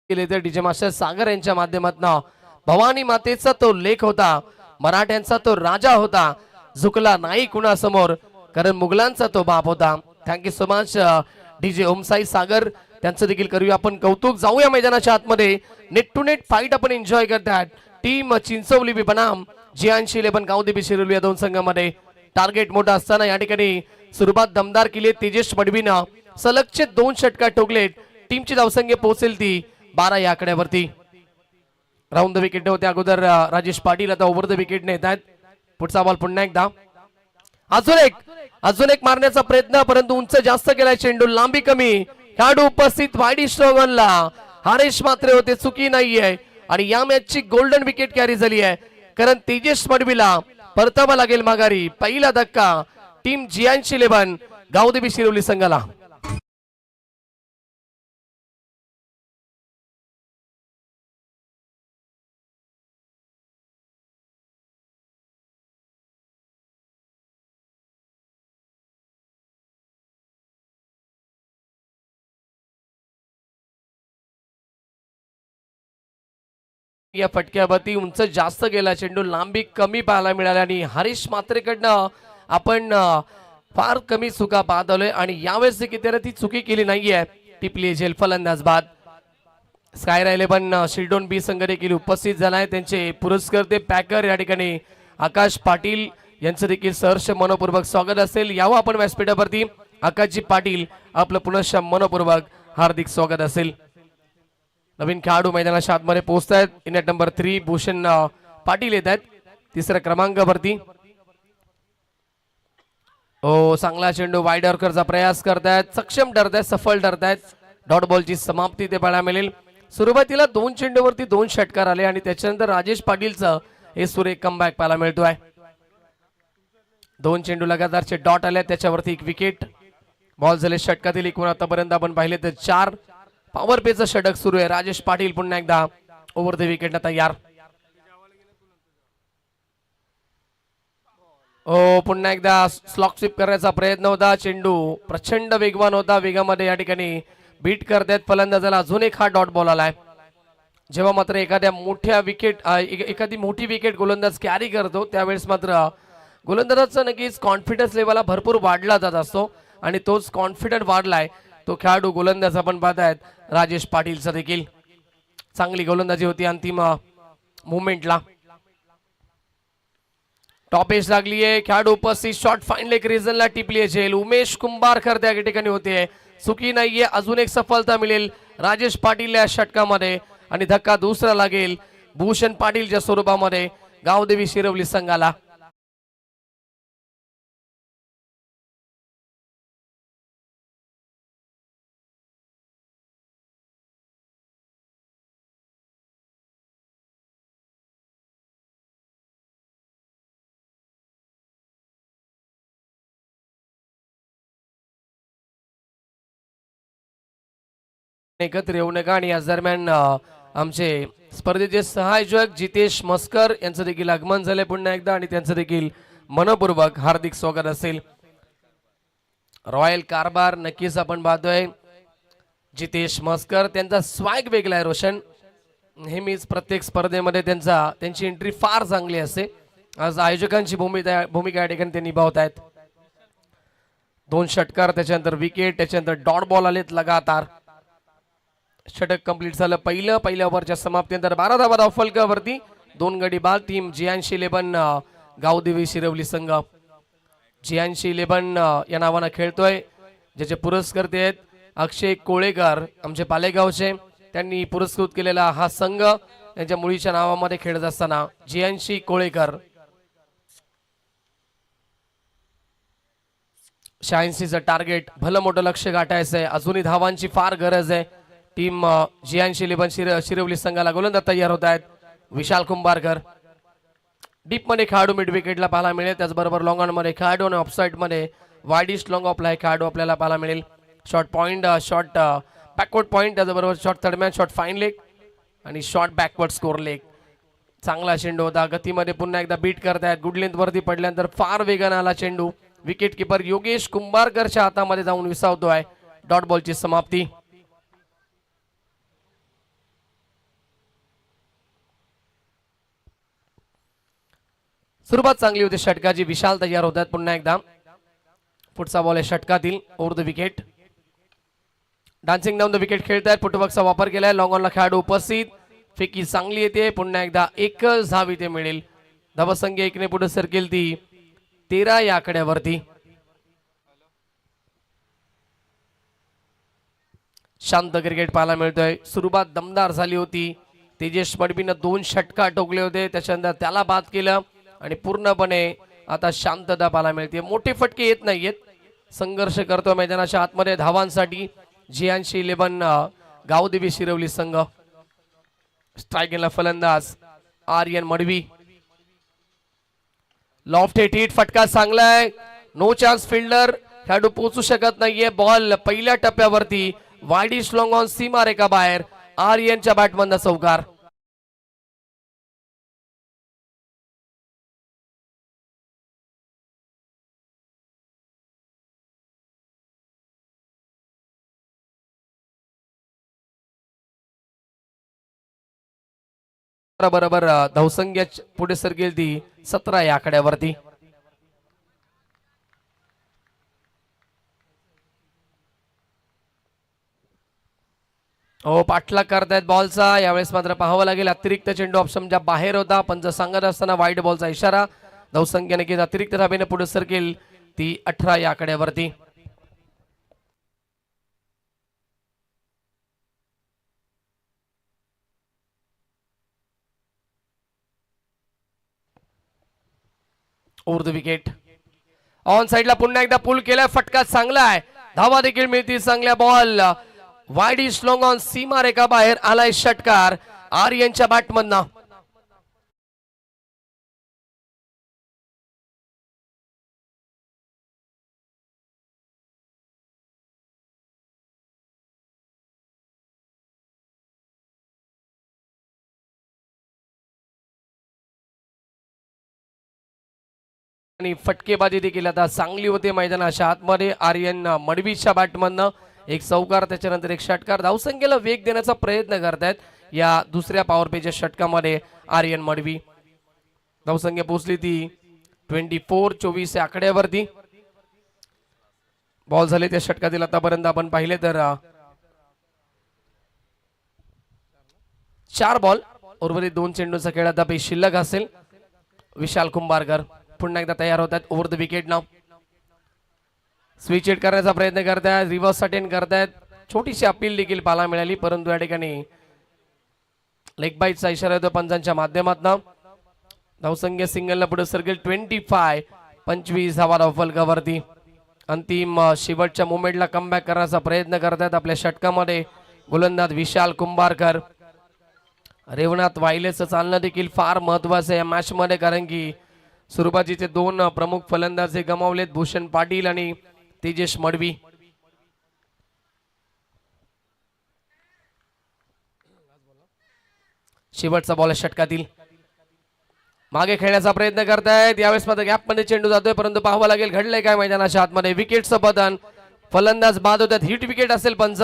डीजे मास्टर सागर यांच्या माध्यमातून भवानी मातेचा तो लेख होता, मराठ्यांचा तो राजा होता, झुकला नाही कुणासमोर, कारण मुघलांचा तो बाप होता. Thank you so much DJ Omsai Sagar त्यांचं देखील करूया आपण कौतुक. जाऊया मैदानाच्या आतमध्ये. नेट टू नेट फाईट आपण एन्जॉय करतात. टीम चिंचवली बनाम जियांशी 11 गावदेवी शिरोली या दोन संघामध्ये. टार्गेट मोठा असताना या ठिकाणी सुरुवात दमदार केली तेजेश मडवीनं. सलगचे 2 षटकार ठोकलेत. टीमची धावसंख्या पोहोचेल ती 12 या आकड्यावरती. राऊंड द विकेट होते अगोदर राजेश पाटील, आता ओव्हर द विकेट नेत आहेत. पुढचा बॉल पुन्हा एकदा. अजून एक मारण्याचा प्रयत्न, परंतु उंच जास्त केलाय चेंडू, लांबी कमी. खेळाडू उपस्थित वाईडी स्ट्रोगनला हरेश मात्रे होते, चुकी नाहीये. आणि या मॅचची गोल्डन विकेट कॅरी झाली आहे, कारण तेजेश मडवीला परतावा लागेल माघारी. पहिला धक्का टीम जियांशी 11 गावदेवी शिरोली संघाला. या फटक्यावरती उंच जास्त गेला चेंडू, लांबी कमी पाहायला मिळाली आणि हरीश मात्रेकडनं आपण फार कमी चुका पाहत आलोय. आणि यावेळेस देखील ती चुकी केली नाहीये. टिपली झेल फलंदाज बाद. स्कायरा 11 शिल्डोन बी संघ देखील उपस्थित झालाय. त्यांचे पुरस्कर्ते पॅकर या ठिकाणी आकाश पाटील यांचं देखील सहर्ष मनपूर्वक स्वागत असेल. यावं आपण व्यासपीठावरती. आकाशजी पाटील आपलं पुनश्च मनपूर्वक हार्दिक स्वागत असेल. नवीन खेळाडू मैदानाच्या आतमध्ये पोहोचत आहेत. इनेट नंबर 3 भूषण पाटील येत आहेत 3ऱ्या क्रमांकावरती. चांगला चेंडू वाईड ऑर्करचा प्रयास करतायत, सक्षम ठरतायत, सफल ठरतायत. डॉट बॉलची समाप्ती ते पाहायला मिळेल. सुरुवातीला 2 चेंडूवरती 2 षटकार आले आणि त्याच्यानंतर राजेश पाटीलचं हे सुरेख कमबॅक पाहायला मिळतोय. 2 चेंडू लगातारचे डॉट आले, त्याच्यावरती 1 विकेट. बॉल झाले षटकातील एकूण आतापर्यंत आपण पाहिले तर 4. पॉवर पेचं षटक सुरू आहे. राजेश पाटील पुन्हा एकदा ओव्हर द विकेटला तयार. पुन्हा एकदा स्लॉक स्वीप करण्याचा प्रयत्न होता. चेंडू प्रचंड वेगवान होता, वेगामध्ये या ठिकाणी बीट करतायत फलंदाजाला. अजून एक हा डॉट बॉल आलाय. जेव्हा मात्र एखादी मोठी विकेट गोलंदाज कॅरी करतो त्यावेळेस मात्र गोलंदाजाचा नक्कीच कॉन्फिडन्स लेवल भरपूर वाढला जात असतो आणि तोच कॉन्फिडन्स वाढलाय तो खेळाडू गोलंदाज आपण पाहतायत राजेश पाटीलचा देखील. चांगली गोलंदाजी होती अंतिम मुवमेंटला. टॉप एज लागली आहे. खेळाडू उपस्थित. शॉर्ट फाईन लेग रिजनला टिपली झेल. उमेश कुंभारकर त्या ठिकाणी होते, चुकी नाहीये. अजून एक सफलता मिळेल राजेश पाटील या षटकामध्ये आणि धक्का दुसरा लागेल भूषण पाटीलच्या स्वरूपामध्ये गावदेवी शिरवली संघाला. एकत्र येऊ नका. आणि याच दरम्यान आमचे स्पर्धेचे सहाय्यक जितेश मस्कर यांचं देखील आगमन झाले पुन्हा एकदा आणि त्यांचं देखील मनपूर्वक हार्दिक स्वागत असेल. रॉयल कारभार नक्कीच आपण पाहतोय. जितेश मस्कर त्यांचा स्वॅग वेगळा आहे. रोशन नेहमीच प्रत्येक स्पर्धेमध्ये त्यांची एंट्री फार चांगली असते. आज आयोजकांची भूमिका या ठिकाणी ते निभावत आहेत. 2 षटकार, त्याच्यानंतर विकेट, त्याच्यानंतर डॉट बॉल आलेत लगातार. षटक कंप्लीट झालं पहिल्या ओव्हरच्या समाप्तीनंतर 12 धावा धावफलकावरती 2 गडी बाद. टीम जियांशी 11 गावदेवी शिरवली संघ. जियांशी 11 या नावानं खेळतोय. ज्याचे पुरस्कर्ते आहेत अक्षय कोळेकर आमचे पालेगावचे. त्यांनी पुरस्कृत केलेला हा संघ त्यांच्या मुलीच्या नावामध्ये खेळत असताना जियांशी कोळेकर. 86चं टार्गेट, भलं मोठं लक्ष गाठायचं आहे. अजूनही धावांची फार गरज आहे. टीम जियांशी 11 शिरवली संघाला गोलंदाज तयार होत आहेत. विशाल कुंभारकर. डीप मध्ये खेळाडू मिड विकेटला पाहायला मिळेल. त्याचबरोबर लॉंग ऑन मध्ये खेळाडू आणि ऑफसाईड मध्ये वाईडिस्ट लॉंग ऑफला हे खेळाडू आपल्याला पाहायला मिळेल. Short point, short backward point, त्याचबरोबर short third man, short fine leg आणि शॉर्ट बॅकवर्ड स्कोर लेग. चांगला चेंडू होता. गतीमध्ये पुन्हा एकदा बीट करतायत. गुड लेंथ वरती पडल्यानंतर फार वेगाने आला चेंडू. विकेट किपर योगेश कुंभारकरच्या हातामध्ये जाऊन विसावतोय. डॉट बॉलची समाप्ती. सुरुवात चांगली होती षटकाची. विशाल तयार होतात पुन्हा एकदा. पुढचा बॉल आहे षटकातील over the wicket. Dancing down the wicket खेळतायत. फुटवर्कचा वापर केलाय. लॉंग ऑनला खेळाडू उपस्थित. फेकी चांगली येते. पुन्हा एकदा एकच धाव इथे मिळेल. धावसंख्या 1 ने पुढे सरकेल ती 13 या आकड्यावरती. शांत क्रिकेट पाहायला मिळतोय. सुरुवात दमदार झाली होती. तेजस मडबीनं 2 षटका टोकले होते. त्याच्यानंतर त्याला बाद केलं आणि पूर्णपणे आता शांतता पाहायला मिळते. मोठे फटके येत नाहीयेत. संघर्ष करतोय मैदानाच्या आतमध्ये धावांसाठी जियांशी 11 गावदेवी शिरवली संघ. स्ट्रायकिंगला फलंदाज आर्यन मडवी. Loft hit. फटका चांगलाय. No chance. फिल्डर खेळाडू पोहोचू शकत नाहीये. बॉल पहिल्या टप्प्यावरती वाईडिश लॉंग ऑन सीमा रेखा बाहेर. आर्यनच्या बॅटमधनं चौकार. बरोबर धावसंख्या पुढे सरकेल ती 17 या आकड्यावरती. हो, पाठलाग करतायत बॉलचा. यावेळेस मात्र पाहावं लागेल. अतिरिक्त चेंडू ऑप्शनच्या बाहेर होता. पंच सांगत असताना वाईड बॉलचा इशारा. धावसंख्या नक्कीच अतिरिक्त धाबेने पुढे सरकेल ती 18 या आकड्यावरती. Over the wicket. ऑन साइडला पुन्हा एकदा पुल केलाय. फटका चांगला आहे. धावा देखील मिळतील चांगल्या. बॉल वाईडिश लॉंग ऑन सीमा रेखा बाहेर आलाय षटकार आर्यनच्या बॅटमधनं. आणि फटकेबाजी देखील आता चांगली होते मैदानाच्या आतमध्ये. आर्यन मडवीच्या बॅटमधनं एक चौकार, त्याच्यानंतर एक षटकार. धावसंख्येला वेग देण्याचा प्रयत्न करतायत या दुसऱ्या पॉवर प्लेच्या षटकामध्ये आर्यन मडवी. धावसंख्या पोहोचली ती 24 या आकड्यावरती. बॉल झाले त्या षटकातील आतापर्यंत आपण पाहिले तर 4 बॉल. उर्वरित 2 चेंडूंचा खेळ आता शिल्लक असेल. विशाल कुंभारकर पुन्हा एकदा तयार होतात. Over the wicket now. Switch hit करण्याचा प्रयत्न करतायत. रिव्हर्स अटेंड करतायत. छोटीशी अपील देखील पाहायला मिळाली, परंतु या ठिकाणी लेग बाईटचा इशारा येतो पंचांच्या माध्यमातून. धावसंख्या सिंगलला पुढे सरकेल 25 धावा धावफलकावरती. अंतिम शेवटच्या मोमेंटला कमबॅक करण्याचा प्रयत्न करतायत आपल्या षटकामध्ये गोलंदाज विशाल कुंभारकर. रेवनाथ वायलेचं चालणं देखील फार महत्वाचं आहे या मॅच मध्ये, कारण की सुरुवातीचे 2 प्रमुख फलंदाज गमावलेत, भूषण पाटील आणि तेजस मडवी. शेवटचा बॉल षटकातील. मागे खेळण्याचा प्रयत्न करतायत. यावेळेस मात्र गॅप मध्ये चेंडू जातोय, परंतु पाहावं लागेल घडलंय काय मैदानाच्या आतमध्ये. विकेटचं पतन. फलंदाज बाद होतात. हिट विकेट असेल पंच.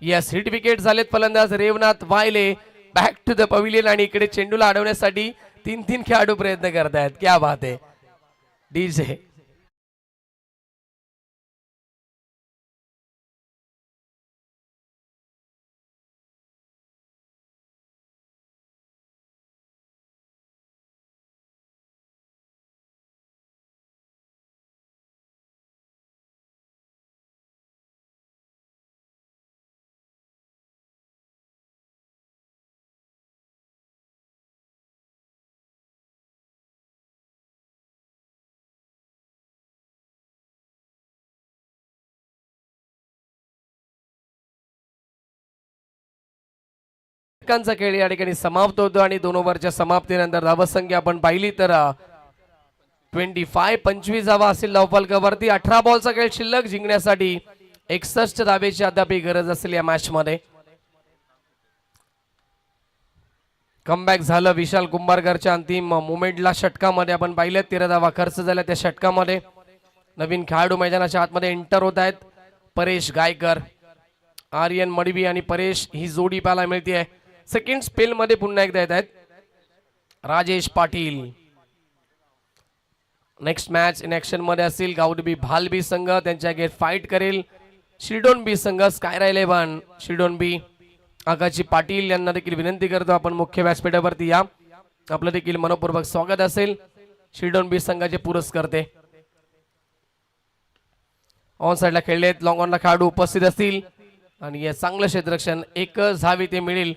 यस, हिट विकेट झालेत. फलंदाज Revnath वायले back to the pavilion आणि इकडे चेंडूला अडवण्यासाठी 3 खेळाडू प्रयत्न करतायत. क्या बात आहे डीजे. षटकांचा खेळ या ठिकाणी समाप्त होतो आणि 2 ओव्हरच्या समाप्तीनंतर धावसंख्या आपण पाहिली तर 25 धावा असेल धावफलकावरती. 18 बॉलचा खेळ शिल्लक. जिंकण्यासाठी 61 धावेची अद्याप गरज असेल या मॅच मध्ये. कमबॅक झालं विशाल कुंभारकरच्या अंतिम मुवमेंटला. षटकामध्ये आपण पाहिलं 13 धावा खर्च झाल्या त्या षटकामध्ये. नवीन खेळाडू मैदानाच्या आतमध्ये एंटर होत आहेत. परेश गायकर, आर्यन मडवी आणि परेश ही जोडी पाहायला मिळते. सेकंड स्पेल मध्ये पुन्हा एकदा येत आहेत Rajesh Patil. Next match in action मध्ये असेल गावडबी भालबी संघ त्यांच्या गेट फाईट करेल. शिरडोन बी संघ स्कायरा 11 शिरडोन बी आकाशी पाटील यांना देखील विनंती करतो आपण मुख्य व्यासपीठावरती या. आपलं देखील मनपूर्वक स्वागत असेल. शिरडोन बी संघाचे पुरस्कर्ते ऑन साइडला खेळलेत. लॉंग ऑनला खेळाडू उपस्थित असतील आणि या चांगलं क्षेत्ररक्षण एकच धाव इथे मिळेल.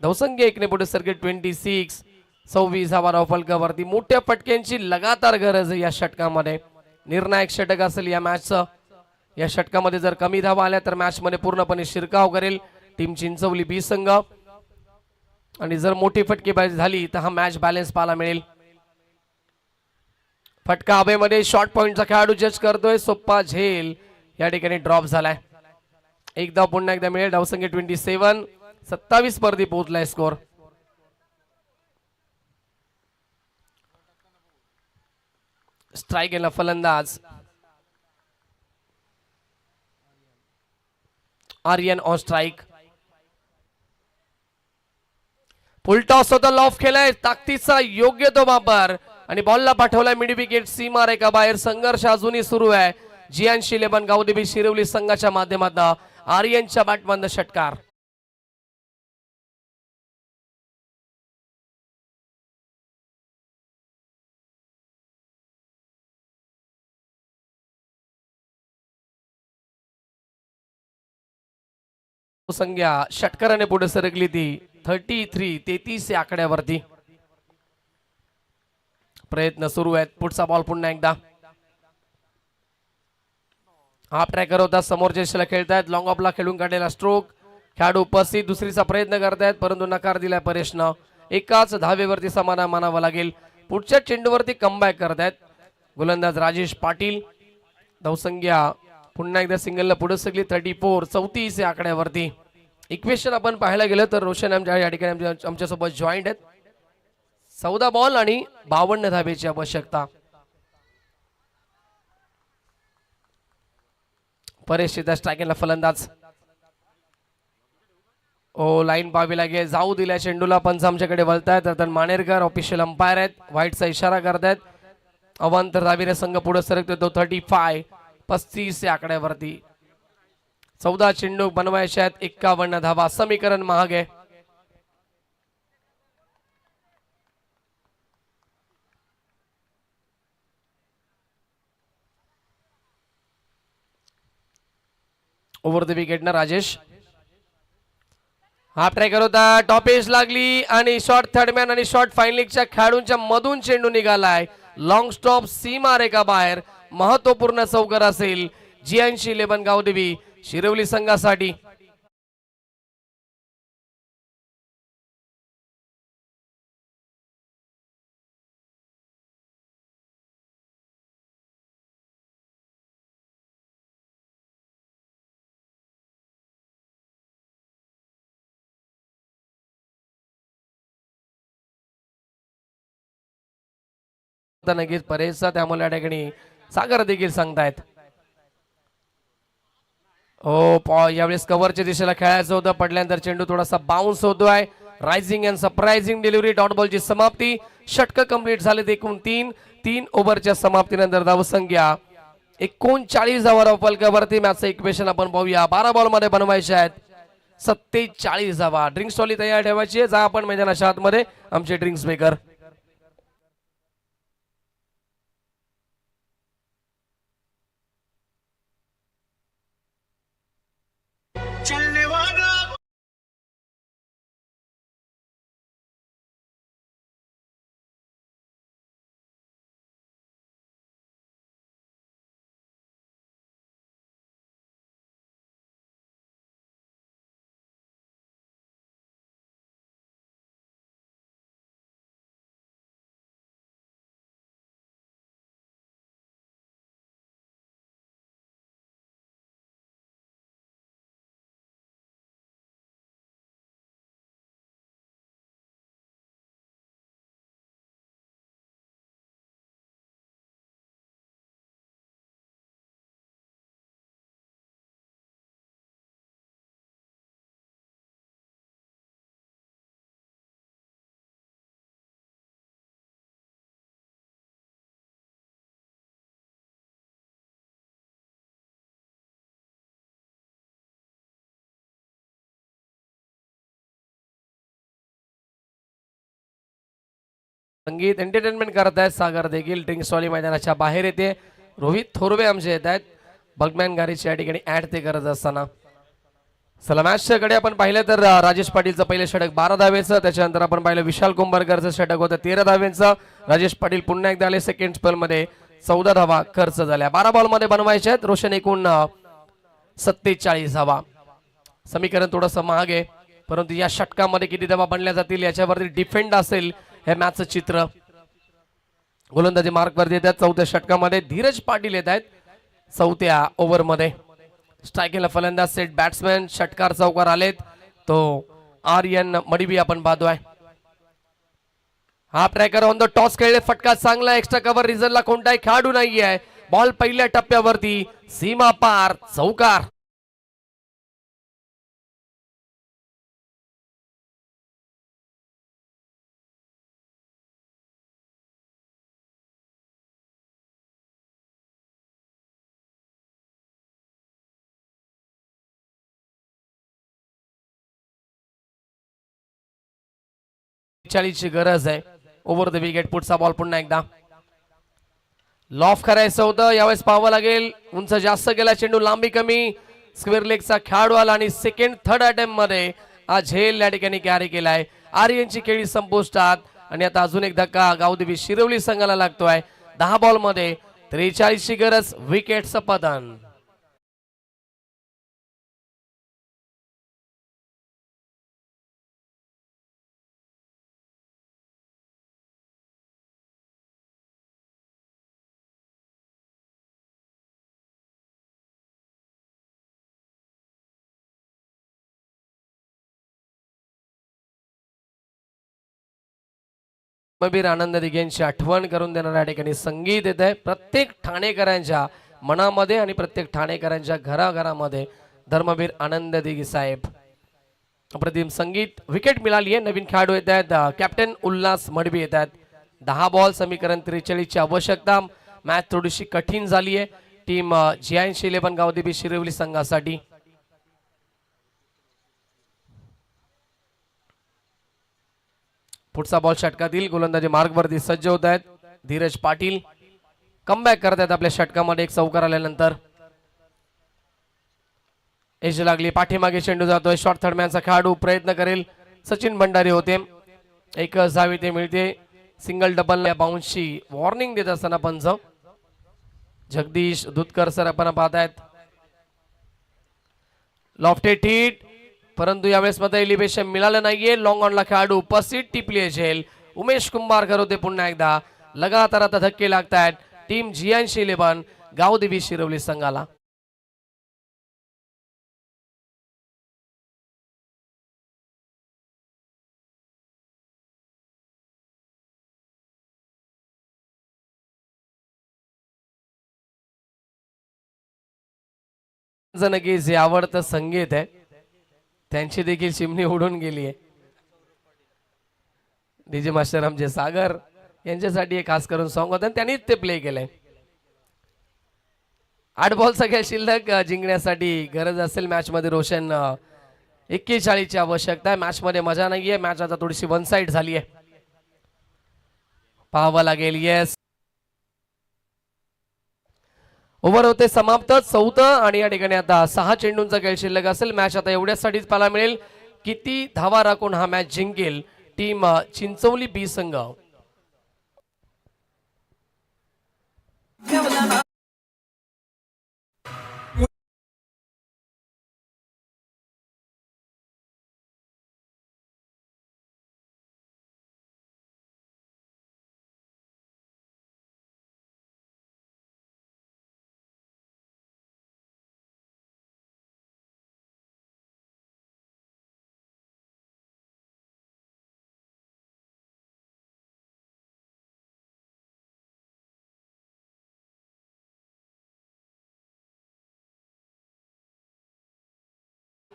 धावसंख्या एकने पुढे सर्किट 26 26 धावा फलकावरती. मोठ्या फटक्यांची लगातार गरज आहे या षटकामध्ये. निर्णायक षटक असेल या मॅचचं. या षटकामध्ये जर कमी धावा आल्या तर मॅच मध्ये पूर्णपणे शिरकाव करेल टीम चिंचवली बी संघ आणि जर मोठी फटकेबाजी झाली तर हा मॅच बॅलन्स पाहायला मिळेल. फटका हवेमध्ये शॉर्ट पॉइंटचा खेळाडू जज करतोय. सोप्पा झेल या ठिकाणी ड्रॉप झालाय. एक धाव पुन्हा एकदा मिळेल. धावसंख्या 27 27 वरती पोहोचलाय स्कोर. स्ट्राईक गेला फलंदाज आर्यन ऑन स्ट्राईक. फुलटॉस होता. लॉफ केलाय. ताकदीचा योग्य तो वापर आणि बॉलला पाठवलाय मिड विकेट सीमा रेखा बाहेर. संघर्ष अजूनही सुरू आहे. जियान 11 गावदेवी शिरवली संघाच्या माध्यमातून आर्यनच्या बॅटमधून षटकार. संख्या षटकाराने पुढे सरकली ती 33 या आकड्यावरती. प्रयत्न सुरू आहेत. पुढचा बॉल पुन्हा एकदा हाफ ट्रॅकर होता. समोरच्या दिशेला खेळतायत. लॉंग ऑफला खेळून काढलेला स्ट्रोक. खेळाडू उपस्थित दुसरीचा प्रयत्न करतायत परंतु नकार दिलाय परेशनं. एकाच धावेवरती समाधान मानावं लागेल. पुढच्या चेंडूवरती कमबॅक करतायत गोलंदाज राजेश पाटील. धावसंख्या पुन्हा एकदा सिंगलला पुढे सगळी 34 या आकड्यावरती. इक्वेशन आपण पाहायला गेलं तर रोशन या ठिकाणी आमच्यासोबत जॉईंट आहेत. 14 बॉल आणि 52 धावेची आवश्यकता. परेश स्ट्रायकिंगला फलंदाज. ओ लाईन पाहावी लागेल. जाऊ दिल्या चेंडूला. पंच आमच्याकडे वळतायत. रतन मानेरकर ऑफिशियल अंपायर आहेत. व्हाईटचा इशारा करतायत. अवांतर धावीने संघ पुढे सरकतो तो 35 या आकड्यावरती. 14 चेंडू बनवायचे आहेत. 51 धावा. समीकरण महाग आहे. ओव्हर द विकेट ना राजेश. हाफ ट्रॅकर होता. टॉप एज लागली आणि शॉर्ट थर्डमॅन आणि शॉर्ट फायनलिकच्या खेळाडूंच्या मधून चेंडू निघालाय. लॉंग स्टॉप सीमा रेखा बाहेर. महत्वपूर्ण चौकार असेल जियान 11 गावदेवी शिरवली संघासाठी. नक्कीच परेशचा त्यामुळे या ठिकाणी सागर देखील सांगतायत. हो यावेळेस कव्हरच्या दिशेला खेळायचं होतं. पडल्यानंतर चेंडू थोडासा बाउन्स होतोय. Rising and surprising delivery. Dot बॉलची समाप्ती. षटक कंप्लीट झाले. एकूण 3 ओव्हरच्या समाप्तीनंतर धावसंख्या 39 धावा फलकावरती. मॅचचं इक्वेशन आपण पाहूया. 12 बॉल मध्ये बनवायचे आहेत 47 धावा. ड्रिंक्स ट्रॉली तयार ठेवायची आहे. जा आपण मैदानाच्या आतमध्ये आमचे ड्रिंक्स मेकर. संगीत एंटरटेनमेंट करत आहेत. सागर देखील ड्रिंक्सवाली मैदानाच्या बाहेर येते. रोहित थोरवे आमचे येत आहेत बगमॅन गाडीची या ठिकाणी ऍड ते करत असताना. चला मॅचच्या कडे आपण पाहिलं तर राजेश पाटीलचं पहिलं षटक 12 धावेचं, त्याच्यानंतर आपण पाहिलं विशाल कुंभारकरचं षटक होतं 13 धावेचं. राजेश पाटील पुन्हा एकदा आले सेकंड स्पेल मध्ये 14 धावा खर्च झाल्या. 12 बॉल मध्ये बनवायचे आहेत. रोशन एकूण 47 धावा. समीकरण थोडंसं महाग आहे परंतु या षटकामध्ये किती धावा बनल्या जातील याच्यावरती डिफेंड असेल हे मॅचचं चित्र. गोलंदाजी मार्क वरती येतात चौथ्या षटकामध्ये. धीरज पाटील येत आहेत चौथ्या ओव्हर मध्ये. स्ट्रायकिंगला फलंदाज सेट बॅट्समॅन षटकार चौकार आलेत. तो आर्यन मडिबी आपण पाहतोय. हा ट्रॅकर ऑन द टॉस खेळले. फटका चांगला. एक्स्ट्रा कव्हर रिझनला कोणताही खेळाडू नाहीये. बॉल पहिल्या टप्प्यावरती सीमा पार चौकार. ची गरज आहे. Over the wicket. पुढचा बॉल पुन्हा एकदा लॉफ करायचं होतं. यावेळेस पाहावं लागेल. उंच जास्त गेला चेंडू, लांबी कमी. स्क्वेअर लेगचा खेळाडू आला आणि सेकंड थर्ड अटेम्प्ट मध्ये आज झेल या ठिकाणी कॅरी केलाय. आर्यनची खेळी संपुष्टात आणि आता अजून एक धक्का गावदेवी शिरवली संघाला लागतोय. 10 बॉल मध्ये 43 ची गरज. विकेटचं पतन. धर्मवीर आनंद दिघेंची आठवण करून देणाऱ्या ठिकाणी संगीत येत आहे. प्रत्येक ठाणेकरांच्या मनामध्ये आणि प्रत्येक ठाणेकरांच्या घराघरामध्ये धर्मवीर आनंद दिघे साहेब अप्रतिम संगीत. विकेट मिळाली आहे. नवीन खेळाडू येत आहेत. कॅप्टन उल्हास मडबी येत आहेत. 10 बॉल समीकरण 43 ची आवश्यकता. मॅच थोडीशी कठीण झाली आहे टीम GI11 गावदेवी शिरवली संघासाठी. पुढचा बॉल षटकातील. गोलंदाजी मार्गवरती सज्ज होत आहेत. धीरज पाटील कमबॅक करत आहेत आपल्या षटकामध्ये एक चौकार आल्यानंतर. एज लागली. पाठीमागे चेंडू जातोय. शॉर्ट थर्ड मॅनचा खेळाडू प्रयत्न करेल. सचिन भंडारी होते. एक जावी ते मिळते. सिंगल डबल बाउन्सची वॉर्निंग देत असताना पंच जगदीश दुधकर सर आपण पाहतायत. लॉफ्टेड हिट परंतु यावेळेस मध्ये एलिव्हेशन मिळालं नाहीये. लॉंग ऑनला खेळाडू उपस्थित. टिपली झेल. उमेश कुंभारकर होते पुन्हा एकदा. लगातार आता धक्के लागतायत टीम GI11 गावदेवी शिरवली संघाला. जनकी जे आवडतं संगीत आहे त्यांची देखील चिमणी उडून गेली आहे. डीजे मास्टर आमचे सागर यांच्यासाठी एक खास करून सॉन्ग होतं त्यांनीच ते प्ले केलंय. 8 बॉलचा खेळ शिल्लक. जिंकण्यासाठी गरज असेल मॅच मध्ये रोशन 41 ची आवश्यकता आहे. मॅच मध्ये मजा नाहीये. मॅच आता थोडीशी वन साइड झाली आहे. पाहावं लागेल. येस ओव्हर होते समाप्त. 4th आणि या ठिकाणी आता 6 चेंडूंचा खेळ शिल्लक असेल. मॅच आता एवढ्यासाठीच पाहायला मिळेल किती धावा राखून हा मॅच जिंकेल टीम चिंचवली बी संघ.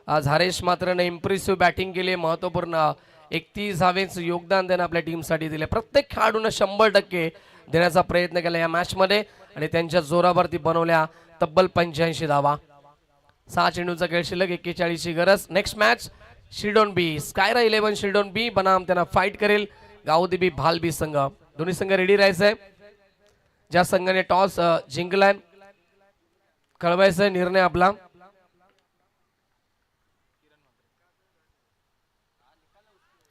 आज हरेश मात्र इम्प्रेसिव्ह बॅटिंग केली. महत्वपूर्ण 31 धावेचं योगदान देणं आपल्या टीमसाठी दिले. प्रत्येक खेळाडूने 100% देण्याचा प्रयत्न केला या मॅच मध्ये आणि त्यांच्या जोरावरती बनवल्या तब्बल 85 धावा. 6 चेंडूंचा खेळ शिल्लक. 41 ची गरज. नेक्स्ट मॅच शिल्डॉन बी स्कायरा 11 शिल्डॉन बी बनाम त्यांना फाईट करेल गावदेवी भालबी संघ. दोन्ही संघ रेडी राहायचंय. ज्या संघाने टॉस जिंकलाय कळवायचा निर्णय आपला.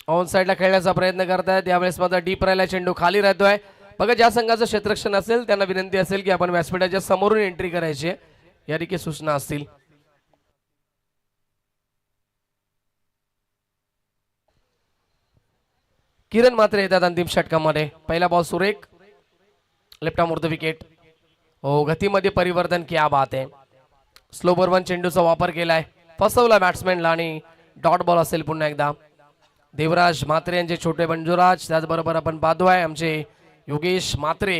ऑन साइडला खेळण्याचा प्रयत्न करतायत. यावेळेस मात्र डीप राहिला चेंडू खाली राहतोय. बघा ज्या संघाचं क्षेत्ररक्षण असेल त्यांना विनंती असेल की आपण व्यासपीठाच्या समोरून एंट्री करायची आहे. या देखील सूचना असतील. किरण मात्र येतात अंतिम षटकामध्ये. पहिला बॉल सुरेख लेफ्ट आर्म द विकेट. हो गतीमध्ये परिवर्तन क्या बात आहे. स्लो बॉल चेंडूचा वापर केलाय. फसवला बॅट्समॅनला आणि डॉट बॉल असेल पुन्हा एकदा. देवराज म्हात्रे यांचे छोटे बंजूराज. त्याचबरोबर आपण पाहतोय आमचे योगेश म्हात्रे.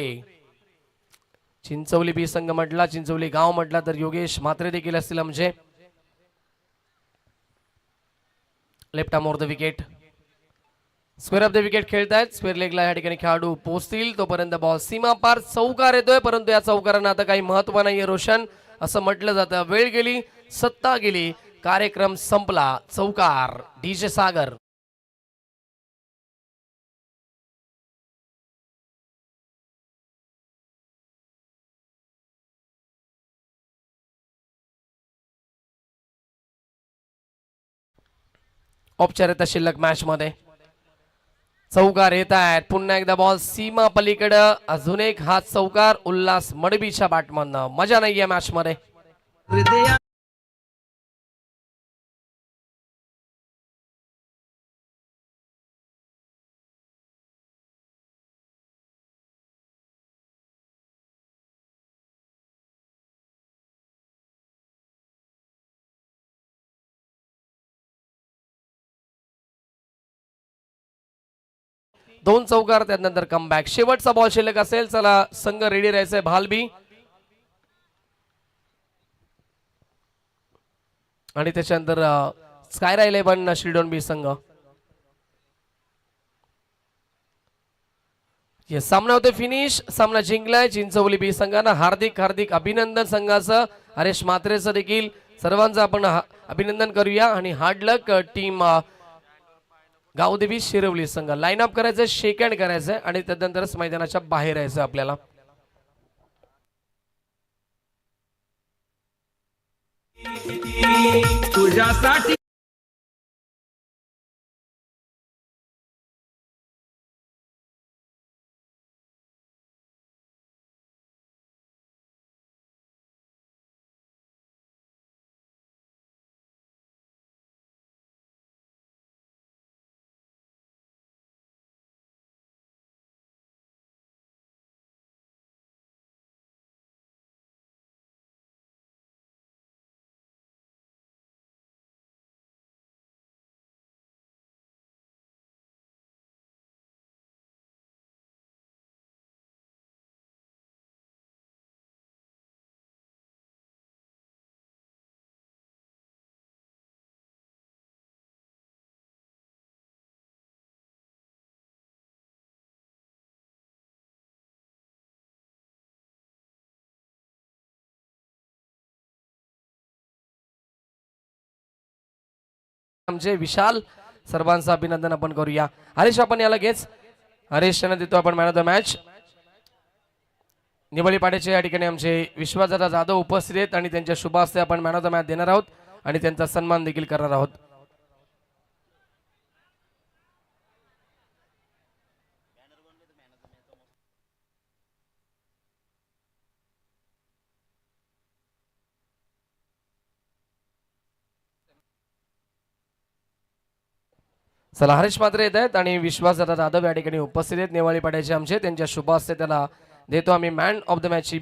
चिंचवली बी संघ म्हटला चिंचवली गाव म्हटला तर योगेश म्हात्रे देखील असतील आमचे. Left arm the wicket. Square off the wicket खेळतायत. स्क्वेअर लेगला या ठिकाणी खेळाडू पोहोचतील तोपर्यंत बॉल सीमा पार चौकार येतोय. परंतु या चौकारांना आता काही महत्व नाहीये रोशन असं म्हटलं जातं. वेळ गेली सत्ता गेली कार्यक्रम संपला. चौकार डीजे सागर. औपचारिकता शिल्लक मॅच मध्ये चौकार येत आहेत. पुन्हा एकदा बॉल सीमा पलीकडे. अजून एक हात चौकार उल्हास मडबीच्या बॅटमधनं. मजा नाहीये मॅच मध्ये. दोन चौकार त्यानंतर कमबॅक. शेवटचा बॉल शिल्लक असेल. चला संघ रेडी राहायचंय. भालबी आणि त्याच्यानंतर स्कायरा 11 शिल्डॉन बी संघ. सामना होते फिनिश. सामना जिंकलाय चिंचवली बी संघानं. हार्दिक हार्दिक अभिनंदन संघाचं. हरेश म्हात्रेचं देखील. सर्वांचं आपण अभिनंदन करूया आणि हार्ड लक टीम गावदेवी शिरवली संघ. लाईन अप करायचं शेक हँड करायचंय आणि त्यानंतरच मैदानाच्या बाहेर यायचं आपल्याला. तुझ्यासाठी आमचे विशाल सर्वांचं अभिनंदन आपण करूया. हरेश आपण याला घेच. हरेश यांना देतो आपण man of the match. Nivali पाड्याचे या ठिकाणी आमचे विश्वासदादा जाधव उपस्थित आहेत आणि त्यांच्या शुभ हस्ते आपण मॅन ऑफ द मॅच देणार आहोत आणि त्यांचा सन्मान देखील करणार आहोत. चला हरेश म्हात्रे येत आहेत आणि विश्वासदादा जाधव या ठिकाणी उपस्थित आहेत. नेवाळी पाड्याचे आमचे त्यांच्या शुभ हस्ते त्याला देतो आम्ही मॅन ऑफ द मॅच.